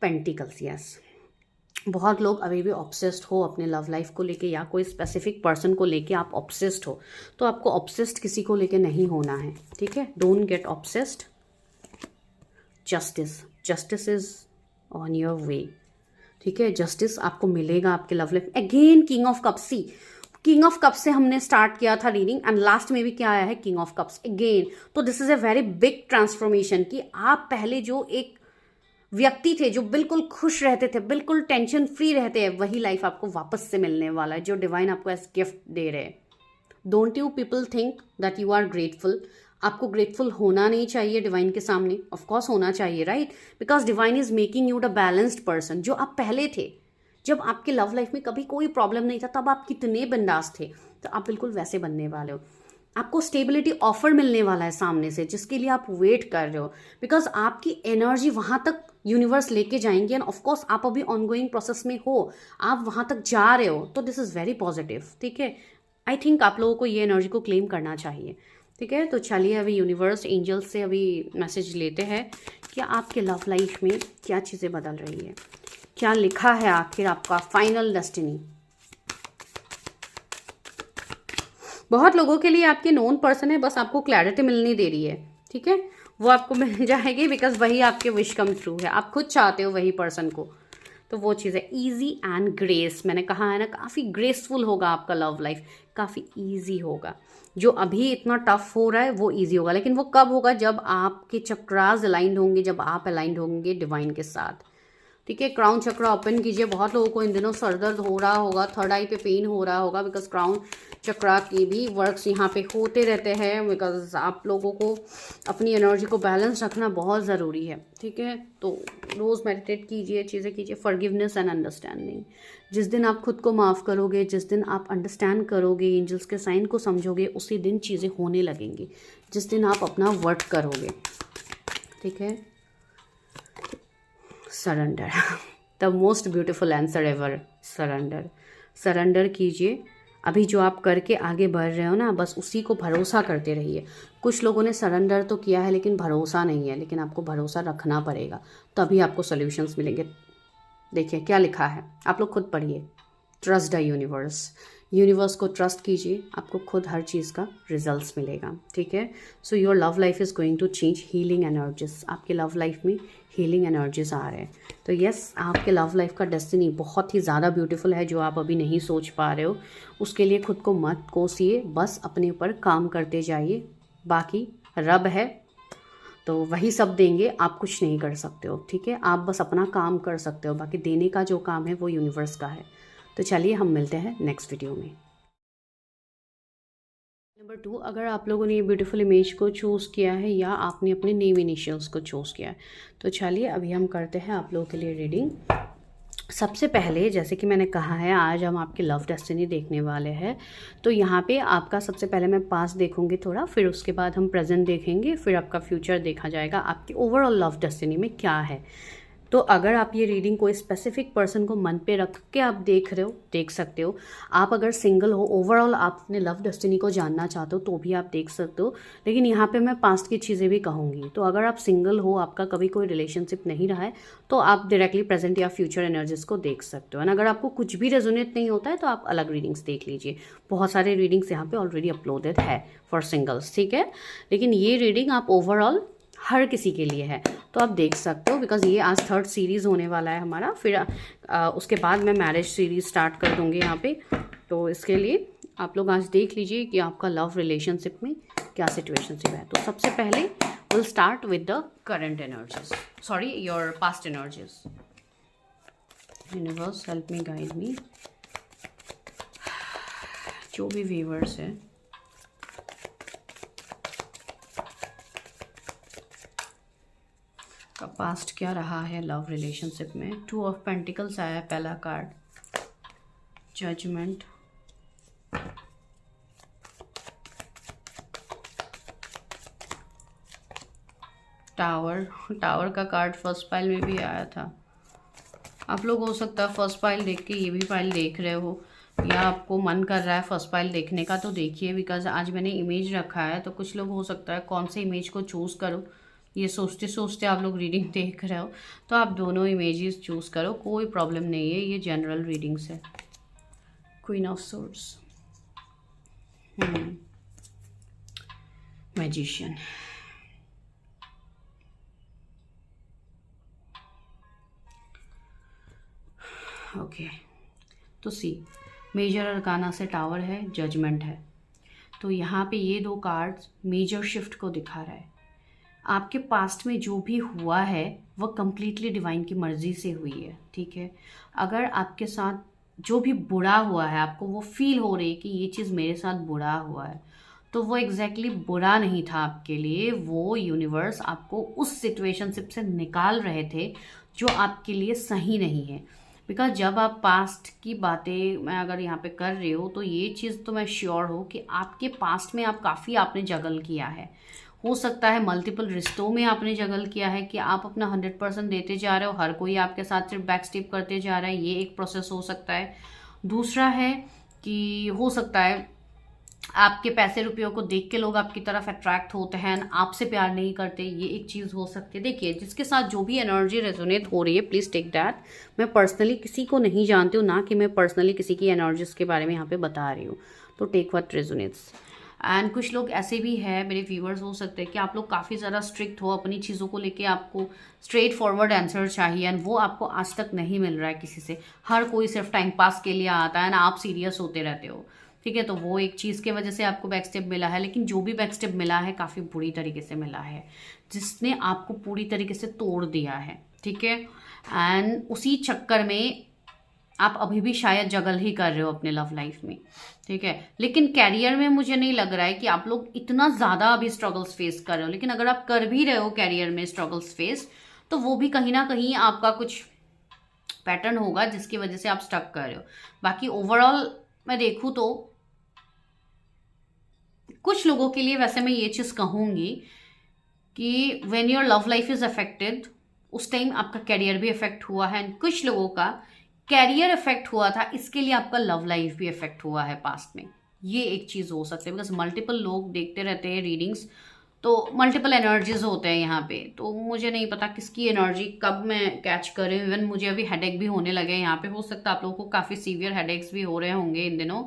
पेंटिकल्स, यस, बहुत लोग अभी भी ऑब्सेस्ड हो अपने लव लाइफ को लेके, या कोई स्पेसिफिक पर्सन को लेके आप ऑब्सेस्ड हो, तो आपको ऑब्सेस्ड किसी को लेके नहीं होना है। ठीक है, don't get obsessed. Justice, justice is on your way. ठीक है, जस्टिस आपको मिलेगा आपके love life. Again king of cups, see king of cups से हमने स्टार्ट किया था रीडिंग एंड लास्ट में भी क्या आया है, किंग ऑफ कप्स अगेन। तो this is a very big transformation कि आप पहले जो एक व्यक्ति थे जो बिल्कुल खुश रहते थे, बिल्कुल टेंशन फ्री रहते हैं, वही लाइफ आपको वापस से मिलने वाला है जो डिवाइन आपको एज गिफ्ट दे रहे हैं। Don't you people think that you are grateful. आपको ग्रेटफुल होना नहीं चाहिए डिवाइन के सामने, ऑफ कोर्स होना चाहिए, right, because divine is making you the balanced person. जो आप पहले थे, जब आपके लव लाइफ में कभी कोई प्रॉब्लम नहीं था, तब आप कितने बिंदास थे, तो आप बिल्कुल वैसे बनने वाले हो। आपको स्टेबिलिटी ऑफर मिलने वाला है सामने से, जिसके लिए आप वेट कर रहे हो, बिकॉज आपकी एनर्जी वहां तक यूनिवर्स लेके जाएंगे एंड ऑफ कोर्स आप अभी ऑनगोइंग प्रोसेस में हो, आप वहां तक जा रहे हो, तो दिस इज वेरी पॉजिटिव। ठीक है, आई थिंक आप लोगों को ये एनर्जी को क्लेम करना चाहिए। ठीक है, तो चलिए अभी यूनिवर्स एंजल्स से अभी मैसेज लेते हैं कि आपके लव लाइफ में क्या चीज़ें बदल रही है, क्या लिखा है आखिर आपका फाइनल डेस्टिनी। बहुत लोगों के लिए आपके नोन पर्सन है, बस आपको क्लैरिटी मिलनी दे रही है। ठीक है, वो आपको मिल जाएगी बिकॉज वही आपके विश कम ट्रू है, आप खुद चाहते हो वही पर्सन को, तो वो चीज़ है। ईजी एंड ग्रेस, मैंने कहा है ना, काफ़ी ग्रेसफुल होगा आपका लव लाइफ, काफ़ी ईजी होगा। जो अभी इतना टफ हो रहा है वो ईजी होगा, लेकिन वो कब होगा, जब आपके चक्रास अलाइंड होंगे, जब आप अलाइंड होंगे डिवाइन के साथ। ठीक है, क्राउन चक्रा ओपन कीजिए। बहुत लोगों को इन दिनों सर दर्द हो रहा होगा, थर्ड आई पे पेन हो रहा होगा, बिकॉज क्राउन चक्रा की भी वर्क्स यहाँ पे होते रहते हैं, बिकॉज आप लोगों को अपनी एनर्जी को बैलेंस रखना बहुत ज़रूरी है। ठीक है, तो रोज़ मेडिटेट कीजिए, चीज़ें कीजिए। फॉरगिवनेस एंड अंडरस्टैंडिंग, जिस दिन आप खुद को माफ़ करोगे, जिस दिन आप अंडरस्टैंड करोगे, एंजल्स के साइन को समझोगे, उसी दिन चीज़ें होने लगेंगी, जिस दिन आप अपना वर्क करोगे। ठीक है, surrender, the most beautiful answer ever, surrender. Surrender कीजिए। अभी जो आप करके आगे बढ़ रहे हो ना, बस उसी को भरोसा करते रहिए। कुछ लोगों ने सरेंडर तो किया है लेकिन भरोसा नहीं है, लेकिन आपको भरोसा रखना पड़ेगा, तभी आपको सॉल्यूशंस मिलेंगे। देखिए क्या लिखा है, आप लोग खुद पढ़िए। ट्रस्ट द यूनिवर्स, यूनिवर्स को ट्रस्ट कीजिए, आपको खुद हर चीज़ का रिजल्ट्स मिलेगा। ठीक है, so your love life is going to change. Healing energies, आपके लव लाइफ में हीलिंग एनर्जीज आ रहे हैं। तो यस, आपके लव लाइफ का डेस्टिनी बहुत ही ज़्यादा ब्यूटीफुल है, जो आप अभी नहीं सोच पा रहे हो। उसके लिए खुद को मत कोसिए, बस अपने ऊपर काम करते जाइए। बाकी रब है तो वही सब देंगे, आप कुछ नहीं कर सकते हो। ठीक है, आप बस अपना काम कर सकते हो, बाकी देने का जो काम है वो यूनिवर्स का है। तो चलिए हम मिलते हैं नेक्स्ट वीडियो में। नंबर 2, अगर आप लोगों ने ये ब्यूटीफुल इमेज को चूज़ किया है या आपने अपने नेम इनिशियल्स को चूज़ किया है, तो चलिए अभी हम करते हैं आप लोगों के लिए रीडिंग। सबसे पहले जैसे कि मैंने कहा है, आज हम आपकी लव डेस्टिनी देखने वाले हैं। तो यहाँ पे आपका सबसे पहले मैं पास्ट देखूंगी थोड़ा, फिर उसके बाद हम प्रेजेंट देखेंगे, फिर आपका फ्यूचर देखा जाएगा, आपकी ओवरऑल लव डेस्टिनी में क्या है। तो अगर आप ये रीडिंग कोई स्पेसिफिक पर्सन को मन पे रख के आप देख रहे हो, देख सकते हो। आप अगर सिंगल हो, ओवरऑल आप अपने लव डेस्टिनी को जानना चाहते हो तो भी आप देख सकते हो, लेकिन यहाँ पे मैं पास्ट की चीज़ें भी कहूँगी। तो अगर आप सिंगल हो, आपका कभी कोई रिलेशनशिप नहीं रहा है, तो आप डायरेक्टली प्रेजेंट या फ्यूचर एनर्जीज को देख सकते हो। एंड अगर आपको कुछ भी रेजोनेट नहीं होता है तो आप अलग रीडिंग्स देख लीजिए। बहुत सारे रीडिंग्स यहाँ पे ऑलरेडी अपलोडेड है फॉर सिंगल्स, ठीक है। लेकिन ये रीडिंग आप ओवरऑल हर किसी के लिए है, तो आप देख सकते हो। बिकॉज ये आज 3rd सीरीज़ होने वाला है हमारा, फिर उसके बाद मैं मैरिज सीरीज़ स्टार्ट कर दूँगी यहाँ पे। तो इसके लिए आप लोग आज देख लीजिए कि आपका लव रिलेशनशिप में क्या सिचुएशनशिप है। तो सबसे पहले will start with the current energies, sorry your past energies. Universe help me, guide me. जो भी व्यूअर्स है, का पास्ट क्या रहा है लव रिलेशनशिप में। 2 ऑफ पेंटिकल्स आया है पहला कार्ड, जजमेंट, टावर। टावर का कार्ड फर्स्ट पाइल में भी आया था। आप लोग हो सकता है फर्स्ट पाइल देख के ये भी पाइल देख रहे हो, या आपको मन कर रहा है फर्स्ट पाइल देखने का, तो देखिए। बिकॉज आज मैंने इमेज रखा है, तो कुछ लोग हो सकता है कौन से इमेज को चूज़ करो ये सोचते सोचते आप लोग रीडिंग देख रहे हो, तो आप दोनों इमेजेस चूज़ करो, कोई प्रॉब्लम नहीं है। ये जनरल रीडिंग्स है। Queen of swords, magician, okay. तो सी, मेजर अरकाना से टावर है, जजमेंट है। तो यहाँ पे ये 2 कार्ड्स मेजर शिफ्ट को दिखा रहा है। आपके पास्ट में जो भी हुआ है वो कम्प्लीटली डिवाइन की मर्जी से हुई है, ठीक है। अगर आपके साथ जो भी बुरा हुआ है, आपको वो फील हो रही है कि ये चीज़ मेरे साथ बुरा हुआ है, तो वो एग्जैक्टली बुरा नहीं था आपके लिए। वो यूनिवर्स आपको उस सिचुएशनशिप से निकाल रहे थे जो आपके लिए सही नहीं है। बिकॉज जब आप पास्ट की बातें मैं अगर यहाँ पे कर रही हूँ, तो ये चीज़ तो मैं श्योर हूँ कि आपके पास्ट में आप काफ़ी आपने जगल किया है। हो सकता है मल्टीपल रिश्तों में आपने जगल किया है कि आप अपना 100% देते जा रहे हो, हर कोई आपके साथ सिर्फ बैक स्टेप करते जा रहा है, ये एक प्रोसेस हो सकता है। दूसरा है कि हो सकता है आपके पैसे रुपयों को देख के लोग आपकी तरफ अट्रैक्ट होते हैं, आपसे प्यार नहीं करते, ये एक चीज़ हो सकती है। देखिए, जिसके साथ जो भी एनर्जी रेजोनेट हो रही है, प्लीज़ टेक दैट। मैं पर्सनली किसी को नहीं जानती हूँ, ना कि मैं पर्सनली किसी की एनर्जीज के बारे में यहाँ पे बता रही हूँ, तो टेक व्हाट रेजोनेट्स। एंड कुछ लोग ऐसे भी है मेरे व्यूअर्स, हो सकते हैं कि आप लोग काफ़ी ज़्यादा स्ट्रिक्ट हो अपनी चीज़ों को लेके, आपको स्ट्रेट फॉरवर्ड आंसर चाहिए, एंड वो आपको आज तक नहीं मिल रहा है किसी से। हर कोई सिर्फ टाइम पास के लिए आता है ना, आप सीरियस होते रहते हो, ठीक है। तो वो एक चीज़ की वजह से आपको बैकस्टेप मिला है, लेकिन जो भी बैकस्टेप मिला है काफ़ी बुरी तरीके से मिला है, जिसने आपको पूरी तरीके से तोड़ दिया है, ठीक है। एंड उसी चक्कर में आप अभी भी शायद जगल ही कर रहे हो अपने लव लाइफ में, ठीक है। लेकिन कैरियर में मुझे नहीं लग रहा है कि आप लोग इतना ज़्यादा अभी स्ट्रगल्स फेस कर रहे हो। लेकिन अगर आप कर भी रहे हो कैरियर में स्ट्रगल्स फेस, तो वो भी कहीं ना कहीं आपका कुछ पैटर्न होगा जिसकी वजह से आप स्टक कर रहे हो। बाकी ओवरऑल मैं देखूँ तो कुछ लोगों के लिए वैसे मैं ये चीज़ कहूँगी कि when your love life is affected, उस टाइम आपका कैरियर भी अफेक्ट हुआ है। कुछ लोगों का कैरियर अफेक्ट हुआ था, इसके लिए आपका लव लाइफ भी अफेक्ट हुआ है पास्ट में, ये एक चीज़ हो सकती है। बिकॉज मल्टीपल लोग देखते रहते हैं रीडिंग्स, तो मल्टीपल एनर्जीज होते हैं यहाँ पे, तो मुझे नहीं पता किसकी एनर्जी कब मैं कैच कर रही हूँ। इवन मुझे अभी हेडेक भी होने लगे हैं यहाँ पे, हो सकता है आप लोगों को काफ़ी सीवियर हेडेक्स भी हो रहे होंगे इन दिनों,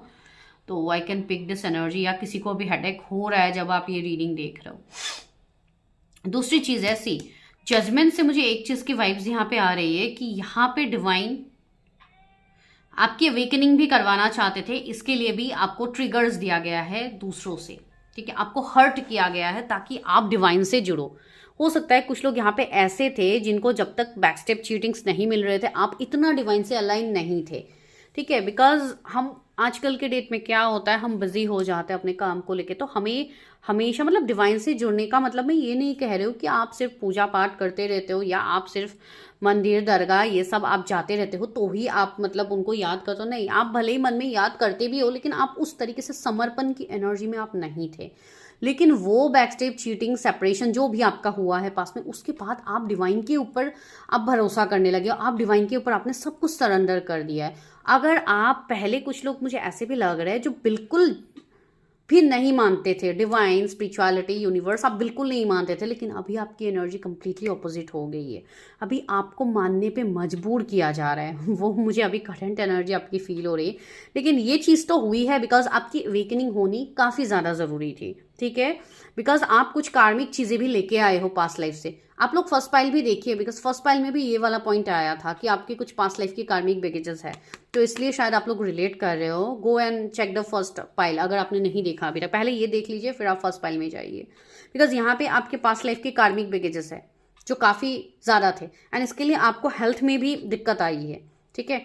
तो I can pick this energy, या किसी को भी हेडेक हो रहा है जब आप ये रीडिंग देख रहे हो। दूसरी चीज़ है सी, जजमेंट से मुझे एक चीज़ की वाइब्स यहाँ पे आ रही है कि यहाँ पे डिवाइन आपकी अवेकनिंग भी करवाना चाहते थे, इसके लिए भी आपको ट्रिगर्स दिया गया है दूसरों से, ठीक है। आपको हर्ट किया गया है ताकि आप डिवाइन से जुड़ो। हो सकता है कुछ लोग यहाँ पे ऐसे थे जिनको जब तक बैकस्टेप चीटिंग्स नहीं मिल रहे थे, आप इतना डिवाइन से अलाइन नहीं थे, ठीक है। बिकॉज हम आजकल के डेट में क्या होता है, हम बिजी हो जाते हैं अपने काम को लेके, तो हमें हमेशा मतलब डिवाइन से जुड़ने का मतलब मैं ये नहीं कह रही हूँ कि आप सिर्फ पूजा पाठ करते रहते हो या आप सिर्फ मंदिर दरगाह ये सब आप जाते रहते हो तो ही आप मतलब उनको याद करते हो, नहीं। आप भले ही मन में याद करते भी हो, लेकिन आप उस तरीके से समर्पण की एनर्जी में आप नहीं थे। लेकिन वो बैकस्टेप चीटिंग सेपरेशन जो भी आपका हुआ है पास में, उसके बाद आप डिवाइन के ऊपर आप भरोसा करने लगे हो, आप डिवाइन के ऊपर आपने सब कुछ सरेंडर कर दिया है। अगर आप पहले, कुछ लोग मुझे ऐसे भी लग रहे हैं जो बिल्कुल भी नहीं मानते थे डिवाइन, स्पिरिचुअलिटी, यूनिवर्स, आप बिल्कुल नहीं मानते थे, लेकिन अभी आपकी एनर्जी कंप्लीटली ऑपोजिट हो गई है। अभी आपको मानने पे मजबूर किया जा रहा है वो मुझे अभी करंट एनर्जी आपकी फील हो रही है। लेकिन ये चीज़ तो हुई है बिकॉज आपकी अवेकनिंग होनी काफ़ी ज़्यादा ज़रूरी थी, ठीक है, बिकॉज आप कुछ कार्मिक चीज़ें भी लेके आए हो पास्ट लाइफ से। आप लोग फर्स्ट पाइल भी देखिए, बिकॉज फर्स्ट पाइल में भी ये वाला पॉइंट आया था कि आपकी कुछ पास्ट लाइफ की कार्मिक बैगेजेस है, तो इसलिए शायद आप लोग रिलेट कर रहे हो। Go and check the first pile, अगर आपने नहीं देखा अभी तक, पहले ये देख लीजिए फिर आप फर्स्ट पाइल में जाइए, बिकॉज यहाँ पे आपके पास्ट लाइफ के कार्मिक बैगेजेस है जो काफ़ी ज़्यादा थे, एंड इसके लिए आपको हेल्थ में भी दिक्कत आई है, ठीक है।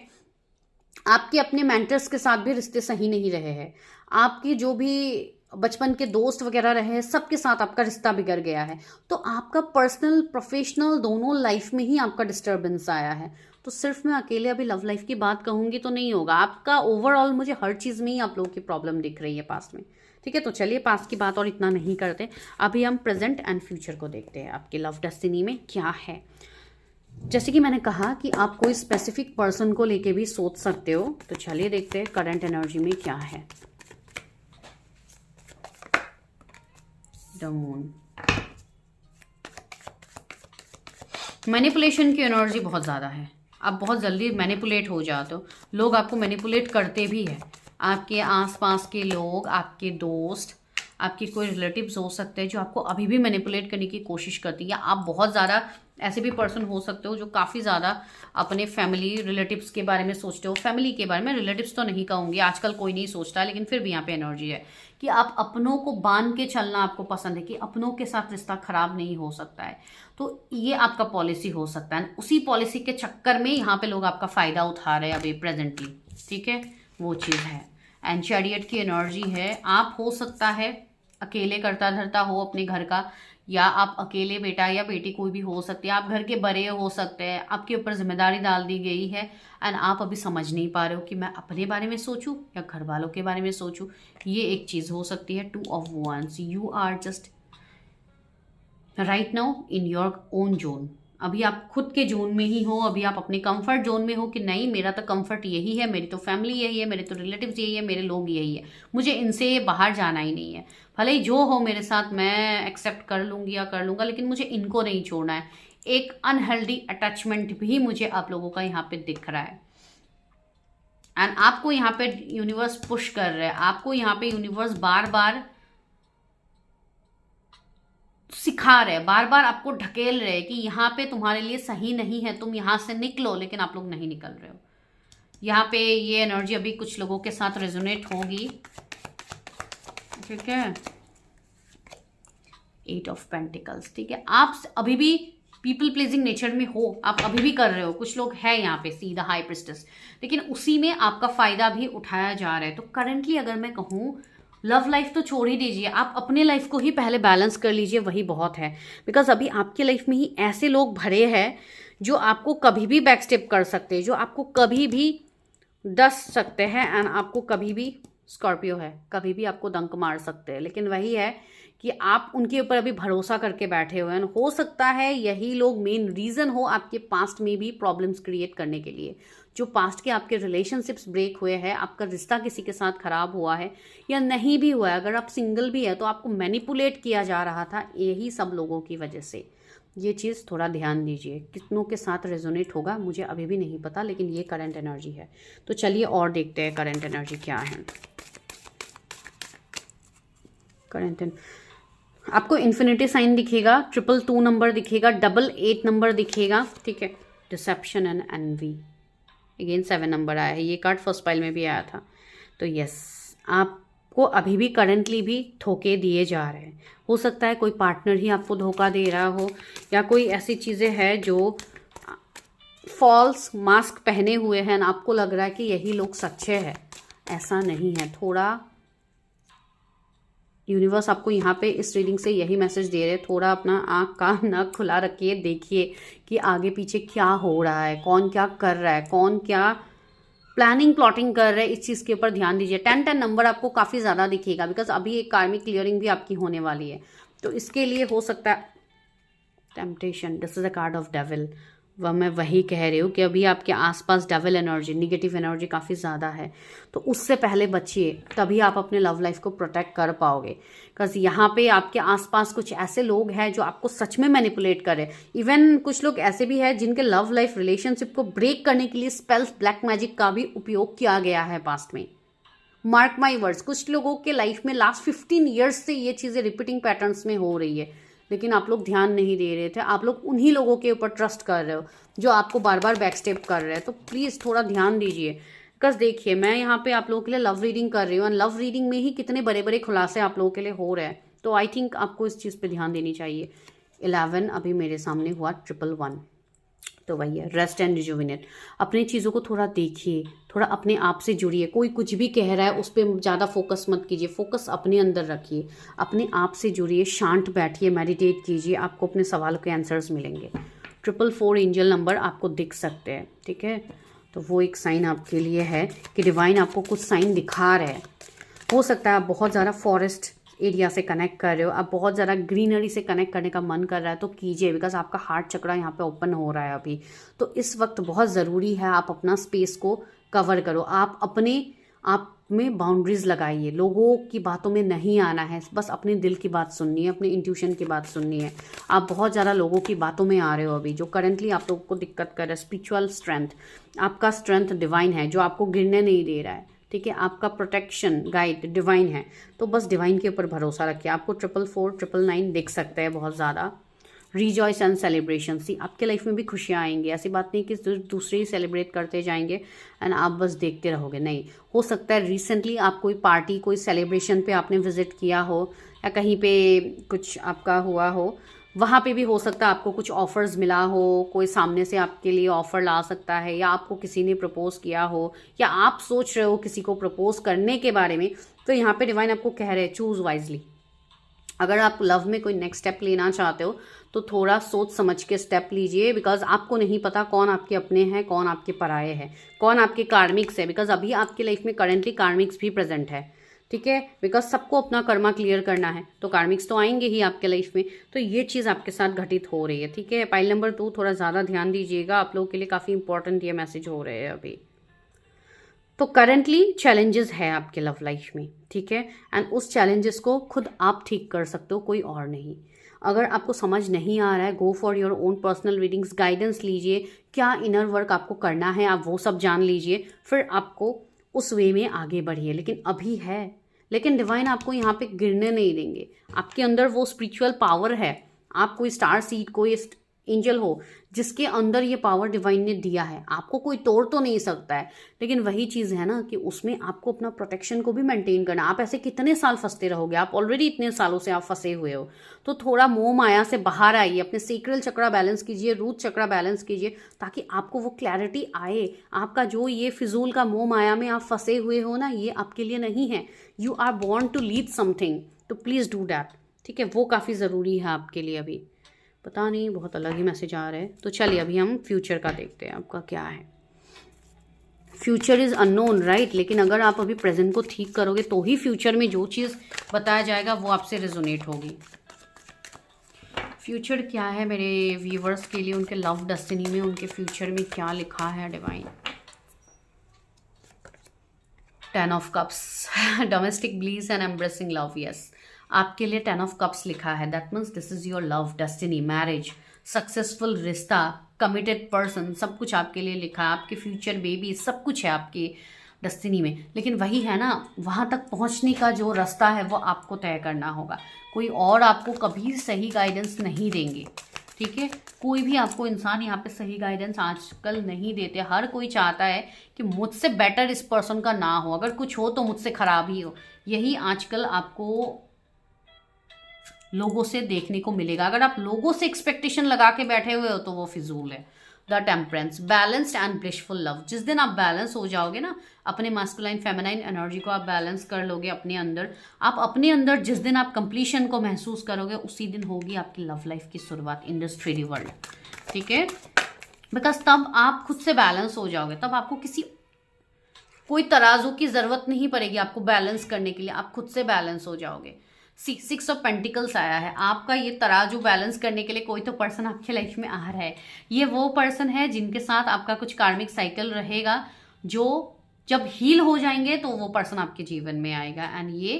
आपके अपने मेंटर्स के साथ भी रिश्ते सही नहीं रहे हैं, आपकी जो भी बचपन के दोस्त वगैरह रहे हैं सबके साथ आपका रिश्ता बिगड़ गया है, तो आपका पर्सनल प्रोफेशनल दोनों लाइफ में ही आपका डिस्टर्बेंस आया है। तो सिर्फ मैं अकेले अभी लव लाइफ की बात कहूँगी तो नहीं होगा, आपका ओवरऑल मुझे हर चीज़ में ही आप लोगों की प्रॉब्लम दिख रही है पास्ट में, ठीक है। तो चलिए पास्ट की बात और इतना नहीं करते, अभी हम प्रेजेंट एंड फ्यूचर को देखते हैं, आपकी लव डेस्टिनी में क्या है। जैसे कि मैंने कहा कि आप कोई स्पेसिफिक पर्सन को लेके भी सोच सकते हो, तो चलिए देखते हैं करंट एनर्जी में क्या है। द मून, मैनिपुलेशन की एनर्जी बहुत ज़्यादा है, आप बहुत जल्दी मैनिपुलेट हो जाते हो, लोग आपको मैनिपुलेट करते भी है, आपके आसपास के लोग, आपके दोस्त, आपके कोई रिलेटिव्स हो सकते हैं जो आपको अभी भी मैनिपुलेट करने की कोशिश करती है। आप बहुत ज़्यादा ऐसे भी पर्सन हो सकते हो जो काफ़ी ज़्यादा अपने फैमिली रिलेटिव्स के बारे में सोचते हो, फैमिली के बारे में, रिलेटिव्स तो नहीं कहूँगी, आजकल कोई नहीं सोचता, लेकिन फिर भी यहाँ पे एनर्जी है कि आप अपनों को बांध के चलना आपको पसंद है, कि अपनों के साथ रिश्ता खराब नहीं हो सकता है, तो ये आपका पॉलिसी हो सकता है। उसी पॉलिसी के चक्कर में यहाँ पे लोग आपका फ़ायदा उठा रहे हैं अभी प्रेजेंटली, ठीक है, वो चीज़ है। एंड चैरियट की एनर्जी है, आप हो सकता है अकेले करता धरता हो अपने घर का, या आप अकेले बेटा या बेटी कोई भी हो सकती है, आप घर के बड़े हो सकते हैं, आपके ऊपर जिम्मेदारी डाल दी गई है एंड आप अभी समझ नहीं पा रहे हो कि मैं अपने बारे में सोचूं या घर वालों के बारे में सोचूं। ये एक चीज़ हो सकती है। 2 of Wands, you are just right now in your own zone, अभी आप खुद के जोन में ही हो, अभी आप अपने कंफर्ट जोन में हो कि नहीं मेरा तो कंफर्ट यही है, मेरी तो फैमिली यही है, मेरे तो रिलेटिव्स यही है, मेरे लोग यही है, मुझे इनसे बाहर जाना ही नहीं है, भले ही जो हो मेरे साथ मैं एक्सेप्ट कर लूँगी या कर लूँगा, लेकिन मुझे इनको नहीं छोड़ना है। एक अनहेल्दी अटैचमेंट भी मुझे आप लोगों का यहाँ पे दिख रहा है, एंड आपको यहाँ पे यूनिवर्स पुश कर रहा है, आपको यहाँ पे यूनिवर्स बार बार सिखा रहे, बार बार आपको ढकेल रहे कि यहाँ पे तुम्हारे लिए सही नहीं है, तुम यहाँ से निकलो, लेकिन आप लोग नहीं निकल रहे हो। यहाँ पे ये एनर्जी अभी कुछ लोगों के साथ रेजोनेट होगी, ठीक है। 8 of Pentacles, ठीक है, आप अभी भी पीपल प्लीजिंग नेचर में हो, आप अभी भी कर रहे हो, कुछ लोग हैं यहाँ पे सी द हाई प्रिस्टेस, लेकिन उसी में आपका फायदा भी उठाया जा रहा है। तो करंटली अगर मैं कहूँ, लव लाइफ तो छोड़ ही दीजिए, आप अपने लाइफ को ही पहले बैलेंस कर लीजिए, वही बहुत है। बिकॉज अभी आपके लाइफ में ही ऐसे लोग भरे हैं जो आपको कभी भी बैकस्टेप कर सकते हैं, जो आपको कभी भी डस सकते हैं, एंड आपको कभी भी, स्कॉर्पियो है, कभी भी आपको डंक मार सकते हैं। लेकिन वही है कि आप उनके ऊपर अभी भरोसा करके बैठे हुए हैं। हो सकता है यही लोग मेन रीज़न हो आपके पास्ट में भी प्रॉब्लम्स क्रिएट करने के लिए, जो पास्ट के आपके रिलेशनशिप्स ब्रेक हुए हैं, आपका रिश्ता किसी के साथ खराब हुआ है या नहीं भी हुआ है, अगर आप सिंगल भी है तो आपको मैनिपुलेट किया जा रहा था, यही सब लोगों की वजह से। ये चीज़ थोड़ा ध्यान दीजिए, कितनों के साथ रेजोनेट होगा मुझे अभी भी नहीं पता, लेकिन ये करंट एनर्जी है। तो चलिए और देखते हैं करंट एनर्जी क्या है। करंट आपको इन्फिनिटी साइन दिखेगा, 222 नंबर दिखेगा, 88 नंबर दिखेगा, ठीक है। Deception and envy, again 7 number आया है, ये कार्ड फर्स्ट पाइल में भी आया था। तो यस, आपको अभी भी करंटली भी धोखे दिए जा रहे हैं। हो सकता है कोई पार्टनर ही आपको धोखा दे रहा हो, या कोई ऐसी चीज़ें हैं जो फॉल्स मास्क पहने हुए हैं, आपको लग रहा है कि यही लोग सच्चे हैं, ऐसा नहीं है। थोड़ा यूनिवर्स आपको यहाँ पे इस रीडिंग से यही मैसेज दे रहे हैं, थोड़ा अपना आँख कान नाक खुला रखिए, देखिए कि आगे पीछे क्या हो रहा है, कौन क्या कर रहा है, कौन क्या प्लानिंग प्लॉटिंग कर रहे हैं, इस चीज़ के ऊपर ध्यान दीजिए। 10-10 नंबर आपको काफ़ी ज़्यादा दिखेगा, बिकॉज अभी एक कार्मिक क्लियरिंग भी आपकी होने वाली है। तो इसके लिए हो सकता है temptation, this is a card of devil. वह मैं वही कह रही हूँ कि अभी आपके आसपास डेविल एनर्जी, निगेटिव एनर्जी काफ़ी ज़्यादा है, तो उससे पहले बचिए, तभी आप अपने लव लाइफ को प्रोटेक्ट कर पाओगे। बिकॉज यहाँ पे आपके आसपास कुछ ऐसे लोग हैं जो आपको सच में मैनिपुलेट करे। इवन कुछ लोग ऐसे भी हैं जिनके लव लाइफ रिलेशनशिप को ब्रेक करने के लिए स्पेल्स, ब्लैक मैजिक का भी उपयोग किया गया है पास्ट में। मार्क माई वर्ड्स, कुछ लोगों के लाइफ में लास्ट 15 ईयर्स से ये चीज़ें रिपीटिंग पैटर्न्स में हो रही है, लेकिन आप लोग ध्यान नहीं दे रहे थे। आप लोग उन्हीं लोगों के ऊपर ट्रस्ट कर रहे हो जो आपको बार बार बैकस्टेप कर रहे हैं। तो प्लीज़ थोड़ा ध्यान दीजिए। बिकॉज देखिए, मैं यहाँ पे आप लोगों के लिए लव रीडिंग कर रही हूँ, और लव रीडिंग में ही कितने बड़े बड़े खुलासे आप लोगों के लिए हो रहे हैं। तो आई थिंक आपको इस चीज़ पे ध्यान देनी चाहिए। 11 अभी मेरे सामने हुआ, 111, तो वही है, रेस्ट एंड रिजुविनेट। अपनी चीज़ों को थोड़ा देखिए, थोड़ा अपने आप से जुड़िए। कोई कुछ भी कह रहा है उस पर ज़्यादा फोकस मत कीजिए, फोकस अपने अंदर रखिए, अपने आप से जुड़िए, शांत बैठिए, मेडिटेट कीजिए, आपको अपने सवालों के आंसर्स मिलेंगे। 444 एंजल नंबर आपको दिख सकते हैं, ठीक है। तो वो एक साइन आपके लिए है कि डिवाइन आपको कुछ साइन दिखा रहे हैं। हो सकता है आप बहुत ज़्यादा फॉरेस्ट एरिया से कनेक्ट कर रहे हो, आप बहुत ज़्यादा ग्रीनरी से कनेक्ट करने का मन कर रहा है, तो कीजिए, बिकॉज आपका हार्ट चक्रा यहाँ पे ओपन हो रहा है अभी। तो इस वक्त बहुत ज़रूरी है आप अपना स्पेस को कवर करो। आप अपने आप में बाउंड्रीज लगाइए, लोगों की बातों में नहीं आना है, बस अपने दिल की बात सुननी है, अपने इंट्यूशन की बात सुननी है। आप बहुत ज़्यादा लोगों की बातों में आ रहे हो अभी, जो करंटली आप लोगों को दिक्कत कर रहा है। स्पिरिचुअल स्ट्रेंथ, आपका स्ट्रेंथ डिवाइन है जो आपको गिरने नहीं दे रहा है, ठीक है। आपका प्रोटेक्शन गाइड डिवाइन है, तो बस डिवाइन के ऊपर भरोसा रखिए। आपको 444, 999 दिख सकते हैं बहुत ज़्यादा। रीजॉयस एंड सेलिब्रेशन, सी आपके लाइफ में भी खुशियाँ आएंगी। ऐसी बात नहीं कि दूसरे ही सेलिब्रेट करते जाएंगे एंड आप बस देखते रहोगे, नहीं। हो सकता है रिसेंटली आप कोई पार्टी, कोई सेलिब्रेशन पे आपने विजिट किया हो, या कहीं पे कुछ आपका हुआ हो, वहाँ पे भी हो सकता है आपको कुछ ऑफर्स मिला हो, कोई सामने से आपके लिए ऑफर ला सकता है, या आपको किसी ने प्रपोज किया हो, या आप सोच रहे हो किसी को प्रपोज करने के बारे में। तो यहाँ पे डिवाइन आपको कह रहे हैं चूज वाइजली। अगर आप लव में कोई नेक्स्ट स्टेप लेना चाहते हो तो थोड़ा सोच समझ के स्टेप लीजिए, बिकॉज आपको नहीं पता कौन आपके अपने हैं, कौन आपके पराये हैं, कौन आपके कार्मिक्स है। बिकॉज अभी आपकी लाइफ में करेंटली कार्मिक्स भी प्रेजेंट है, ठीक है। बिकॉज सबको अपना कर्मा क्लियर करना है, तो कार्मिक्स तो आएंगे ही आपके लाइफ में। तो ये चीज़ आपके साथ घटित हो रही है, ठीक है। पाइल नंबर 2, थोड़ा ज़्यादा ध्यान दीजिएगा, आप लोगों के लिए काफ़ी इंपॉर्टेंट ये मैसेज हो रहे हैं अभी। तो करेंटली चैलेंजेस है आपके लव लाइफ में, ठीक है। एंड उस चैलेंजेस को खुद आप ठीक कर सकते हो, कोई और नहीं। अगर आपको समझ नहीं आ रहा है, go for your own personal readings, guidance लीजिए, क्या इनर वर्क आपको करना है आप वो सब जान लीजिए, फिर आपको उस वे में आगे बढ़िए। लेकिन अभी है, लेकिन डिवाइन आपको यहाँ पे गिरने नहीं देंगे। आपके अंदर वो स्पिरिचुअल पावर है, आप कोई स्टार सीड, कोई एंजल हो जिसके अंदर ये पावर डिवाइन ने दिया है, आपको कोई तोड़ तो नहीं सकता है। लेकिन वही चीज़ है ना कि उसमें आपको अपना प्रोटेक्शन को भी मेंटेन करना। आप ऐसे कितने साल फंसते रहोगे, आप ऑलरेडी इतने सालों से आप फंसे हुए हो। तो थोड़ा मोह माया से बाहर आइए, अपने सेक्रल चक्रा बैलेंस कीजिए, रूट चक्रा बैलेंस कीजिए, ताकि आपको वो क्लैरिटी आए। आपका जो ये फिजूल का मोह माया में आप फंसे हुए हो ना, ये आपके लिए नहीं है। You are born to lead something, तो प्लीज़ डू दैट, ठीक है। वो काफ़ी ज़रूरी है आपके लिए अभी। पता नहीं, बहुत अलग ही मैसेज आ रहा है। तो चलिए अभी हम फ्यूचर का देखते हैं, आपका क्या है। Future is unknown, right. लेकिन अगर आप अभी प्रेजेंट को ठीक करोगे तो ही फ्यूचर में जो चीज़ बताया जाएगा वो आपसे रेजोनेट होगी। फ्यूचर क्या है मेरे व्यूवर्स के लिए, उनके लव डेस्टिनी में, उनके फ्यूचर में क्या लिखा है divine. 10 of cups, domestic bliss and embracing love, yes. आपके लिए 10 ऑफ कप्स लिखा है, that means this is your love destiny, marriage, successful रिश्ता, कमिटेड पर्सन, सब कुछ आपके लिए लिखा है। आपके फ्यूचर बेबी, सब कुछ है आपकी डेस्टिनी में। लेकिन वही है ना, वहाँ तक पहुँचने का जो रास्ता है वो आपको तय करना होगा। कोई और आपको कभी सही गाइडेंस नहीं देंगे, ठीक है। कोई भी आपको इंसान यहाँ पे सही गाइडेंस आजकल नहीं देते। हर कोई चाहता है कि मुझसे बेटर इस पर्सन का ना हो, अगर कुछ हो तो मुझसे खराब ही हो। यही आजकल आपको लोगों से देखने को मिलेगा। अगर आप लोगों से एक्सपेक्टेशन लगा के बैठे हुए हो तो वो फिजूल है। The temperance, balanced and blissful love. जिस दिन आप बैलेंस हो जाओगे ना, अपने मास्कुलाइन फेमिनाइन एनर्जी को आप बैलेंस कर लोगे अपने अंदर, आप अपने अंदर जिस दिन आप कंप्लीशन को महसूस करोगे, उसी दिन होगी आपकी लव लाइफ की शुरुआत इन दिस 3D वर्ल्ड, ठीक है। बिकॉज तब आप खुद से बैलेंस हो जाओगे, तब आपको किसी कोई तराजू की ज़रूरत नहीं पड़ेगी आपको बैलेंस करने के लिए, आप खुद से बैलेंस हो जाओगे। 6 ऑफ पेंटिकल्स आया है, आपका ये तराजू बैलेंस करने के लिए कोई तो पर्सन आपके लाइफ में आ रहा है। ये वो पर्सन है जिनके साथ आपका कुछ कार्मिक साइकिल रहेगा, जो जब हील हो जाएंगे तो वो पर्सन आपके जीवन में आएगा। एंड ये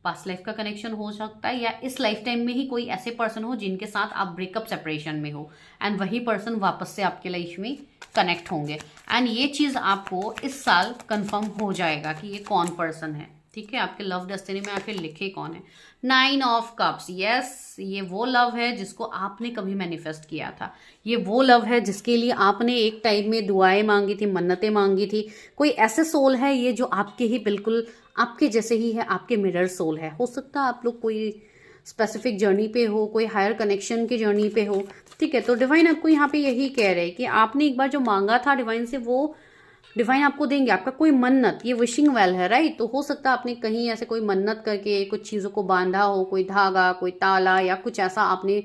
पास्ट लाइफ का कनेक्शन हो सकता है, या इस लाइफ टाइम में ही कोई ऐसे पर्सन हो जिनके साथ आप ब्रेकअप सेपरेशन में हो, एंड वही पर्सन वापस से आपके लाइफ में कनेक्ट होंगे। एंड ये चीज़ आपको इस साल कंफर्म हो जाएगा कि ये कौन पर्सन है, ठीक है। आपके लव डेस्टिनी में आखिर लिखे कौन है। 9 ऑफ कप्स, यस, ये वो लव है जिसको आपने कभी मैनिफेस्ट किया था। ये वो लव है जिसके लिए आपने एक टाइम में दुआएं मांगी थी, मन्नतें मांगी थी। कोई ऐसे सोल है ये जो आपके ही बिल्कुल आपके जैसे ही है, आपके मिरर सोल है। हो सकता है आप लोग कोई स्पेसिफिक जर्नी पे हो, कोई हायर कनेक्शन की जर्नी पे हो, ठीक है। तो डिवाइन आपको यहाँ पे यही कह रहे हैं कि आपने एक बार जो मांगा था डिवाइन से, वो डिवाइन आपको देंगे। आपका कोई मन्नत, ये विशिंग वेल है, राइट। तो हो सकता है आपने कहीं ऐसे कोई मन्नत करके कुछ चीज़ों को बांधा हो, कोई धागा, कोई ताला या कुछ ऐसा आपने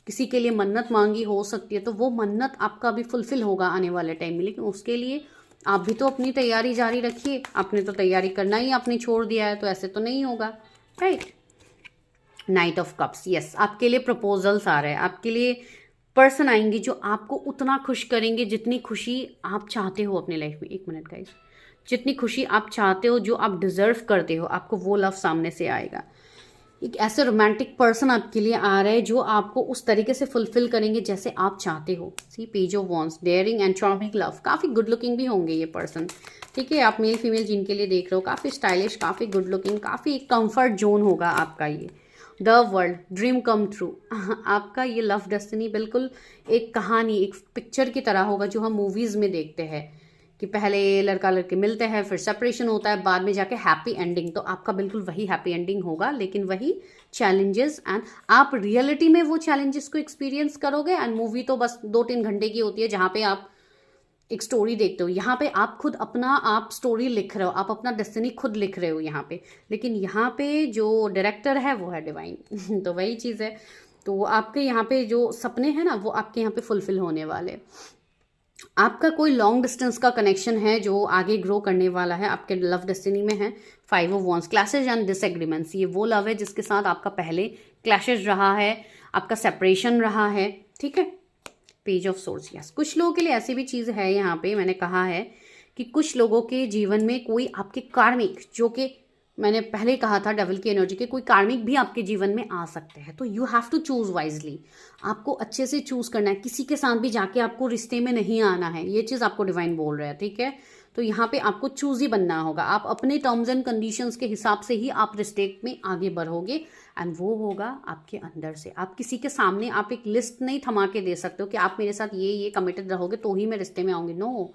किसी के लिए मन्नत मांगी हो सकती है। तो वो मन्नत आपका अभी फुलफिल होगा आने वाले टाइम में, लेकिन उसके लिए आप भी तो अपनी तैयारी जारी रखिए। आपने तो तैयारी करना ही आपने छोड़ दिया है, तो ऐसे तो नहीं होगा, right. Night of cups, yes, आपके लिए प्रपोजल्स आ रहे हैं। आपके लिए पर्सन आएंगे जो आपको उतना खुश करेंगे जितनी खुशी आप चाहते हो अपने लाइफ में। एक मिनट गाइस, जितनी खुशी आप चाहते हो, जो आप डिजर्व करते हो, आपको वो लव सामने से आएगा। एक ऐसे रोमांटिक पर्सन आपके लिए आ रहा है जो आपको उस तरीके से फुलफिल करेंगे जैसे आप चाहते हो। See page of wands, daring and charming love. काफ़ी गुड लुकिंग भी होंगे ये पर्सन, ठीक है। आप मेल फीमेल जिनके लिए देख रहे हो, काफ़ी स्टाइलिश, काफ़ी गुड लुकिंग, काफ़ी कंफर्ट जोन होगा आपका ये। The world, dream come true. आपका ये लव डेस्टिनी बिल्कुल एक कहानी, एक पिक्चर की तरह होगा जो हम मूवीज़ में देखते हैं कि पहले लड़का लड़की मिलते हैं, फिर सेपरेशन होता है, बाद में जाके हैप्पी एंडिंग। तो आपका बिल्कुल वही हैप्पी एंडिंग होगा, लेकिन वही चैलेंजेस, एंड आप रियलिटी में वो चैलेंजेस को एक्सपीरियंस करोगे। एंड मूवी तो बस 2-3 घंटे की होती है जहाँ पे आप एक स्टोरी देखते हो। यहाँ पे आप खुद अपना आप स्टोरी लिख रहे हो, आप अपना डेस्टिनी खुद लिख रहे हो यहाँ पे, लेकिन यहाँ पे जो डायरेक्टर है वो है डिवाइन। तो वही चीज़ है। तो आपके यहाँ पे जो सपने हैं ना, वो आपके यहाँ पे फुलफिल होने वाले। आपका कोई लॉन्ग डिस्टेंस का कनेक्शन है जो आगे ग्रो करने वाला है, आपके लव डेस्टिनी में है। 5 of wands, clashes and disagreements. ये वो लव है जिसके साथ आपका पहले क्लैशेज रहा है, आपका सेपरेशन रहा है, ठीक है। पेज ऑफ सोर्स, यस, कुछ लोगों के लिए ऐसी भी चीज़ है यहाँ पे, मैंने कहा है कि कुछ लोगों के जीवन में कोई आपके कार्मिक, जो कि मैंने पहले कहा था डेविल की एनर्जी के, कोई कार्मिक भी आपके जीवन में आ सकते हैं। तो you have to choose wisely, आपको अच्छे से चूज करना है। किसी के साथ भी जाके आपको रिश्ते में नहीं आना है, ये चीज़ आपको डिवाइन बोल रहा है, ठीक है। तो यहाँ पे आपको चूज ही बनना होगा। आप अपने टर्म्स एंड कंडीशंस के हिसाब से ही आप रिश्ते में आगे बढ़ोगे, एंड वो होगा आपके अंदर से। आप किसी के सामने आप एक लिस्ट नहीं थमा के दे सकते हो कि आप मेरे साथ ये कमिटेड रहोगे तो ही मैं रिश्ते में आऊँगी। नो,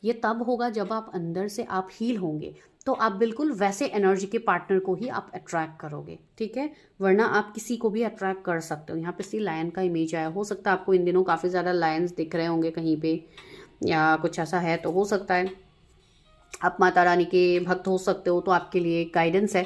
ये तब होगा जब आप अंदर से आप हील होंगे, तो आप बिल्कुल वैसे एनर्जी के पार्टनर को ही आप अट्रैक्ट करोगे, ठीक है। वरना आप किसी को भी अट्रैक्ट कर सकते हो। यहाँ पे सी लायन का इमेज आया, हो सकता है आपको इन दिनों काफ़ी ज़्यादा लायंस दिख रहे होंगे कहीं पे, या कुछ ऐसा है। तो हो सकता है आप माता रानी के भक्त हो सकते हो, तो आपके लिए गाइडेंस है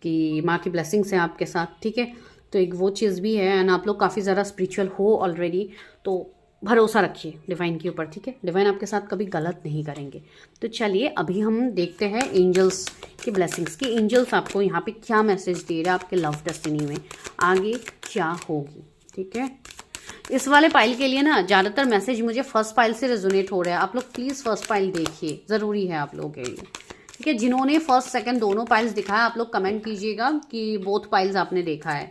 कि माँ की ब्लेसिंग्स हैं आपके साथ, ठीक है। तो एक वो चीज़ भी है। एंड आप लोग काफ़ी ज़्यादा स्पिरिचुअल हो ऑलरेडी, तो भरोसा रखिए डिवाइन के ऊपर, ठीक है। डिवाइन आपके साथ कभी गलत नहीं करेंगे। तो चलिए अभी हम देखते हैं एंजल्स की ब्लेसिंग्स की। एंजल्स आपको यहाँ पे क्या मैसेज दे रहे हैं आपके लव डेस्टिनी में, आगे क्या होगी, ठीक है। इस वाले पाइल के लिए ना ज़्यादातर मैसेज मुझे फर्स्ट पाइल से रेजोनेट हो रहा है। आप लोग प्लीज़ फर्स्ट पाइल देखिए, ज़रूरी है आप लोगों के लिए, ठीक है। जिन्होंने फर्स्ट सेकंड दोनों पाइल्स दिखाया, आप लोग कमेंट कीजिएगा कि बोथ पाइल्स आपने देखा है,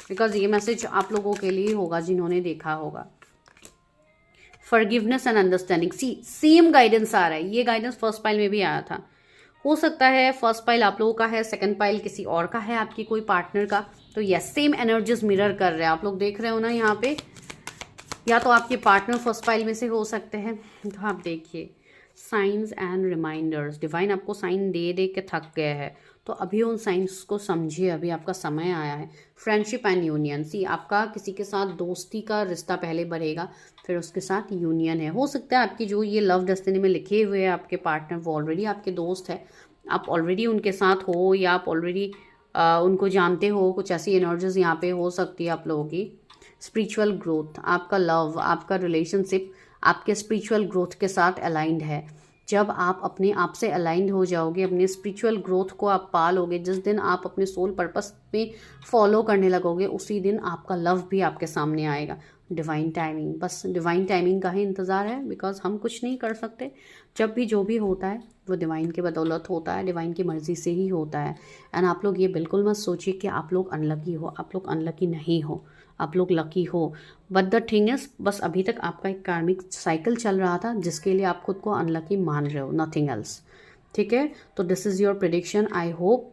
बिकॉज ये मैसेज आप लोगों के लिए होगा जिन्होंने देखा होगा। Forgiveness and understanding, same guidance आ रहा है। ये गाइडेंस फर्स्ट पाइल में भी आया था। हो सकता है फर्स्ट पाइल आप लोगों का है, सेकंड पाइल किसी और का है, आपकी कोई पार्टनर का। तो यस, सेम एनर्जीज मिरर कर रहे हैं। आप लोग देख रहे हो ना यहाँ पे, या तो आपके पार्टनर फर्स्ट पाइल में से हो सकते हैं। तो आप देखिए, साइंस एंड रिमाइंडर्स, डिवाइन आपको साइन दे दे के थक गए हैं, तो अभी उन साइंस को समझिए, अभी आपका समय आया है। फ्रेंडशिप एंड यूनियन, सी आपका किसी के साथ दोस्ती का रिश्ता पहले बढ़ेगा, फिर उसके साथ यूनियन है। हो सकता है आपकी जो ये लव डेस्टिनी में लिखे हुए हैं आपके पार्टनर, वो ऑलरेडी आपके दोस्त है, आप ऑलरेडी उनके साथ हो, या आप ऑलरेडी उनको जानते हो। कुछ ऐसी एनर्जीज यहाँ पे हो सकती है आप लोगों की। स्पिरिचुअल ग्रोथ, आपका लव, आपका रिलेशनशिप आपके स्पिरिचुअल ग्रोथ के साथ अलाइंड है। जब आप अपने आप से अलाइंड हो जाओगे, अपने स्पिरिचुअल ग्रोथ को आप पा लोगे, जिस दिन आप अपने सोल पर्पस में फॉलो करने लगोगे, उसी दिन आपका लव भी आपके सामने आएगा। डिवाइन टाइमिंग, बस डिवाइन टाइमिंग का ही इंतज़ार है, बिकॉज हम कुछ नहीं कर सकते। जब भी जो भी होता है वो डिवाइन की बदौलत होता है, डिवाइन की मर्ज़ी से ही होता है। एंड आप लोग ये बिल्कुल मत सोचिए कि आप लोग अनलकी हो, आप लोग अनलकी नहीं हो, आप लोग लकी हो। बट द थिंग इज, बस अभी तक आपका एक कार्मिक साइकिल चल रहा था जिसके लिए आप खुद को अनलकी मान रहे हो, नथिंग एल्स। ठीक है, तो this is your prediction. I hope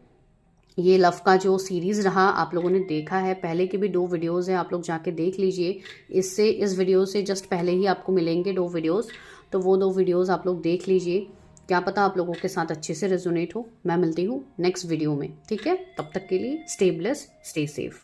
ये लव का जो सीरीज़ रहा आप लोगों ने देखा है, पहले की भी 2 वीडियोज़ हैं, आप लोग जाके देख लीजिए। इस वीडियो से जस्ट पहले ही आपको मिलेंगे 2 वीडियोज़, तो वो 2 वीडियोज़ आप लोग देख लीजिए। क्या पता आप लोगों के साथ अच्छे से रेजोनेट हो। मैं मिलती हूँ नेक्स्ट वीडियो में, ठीक है? तब तक के लिए स्टे ब्लेस्ड, स्टे सेफ।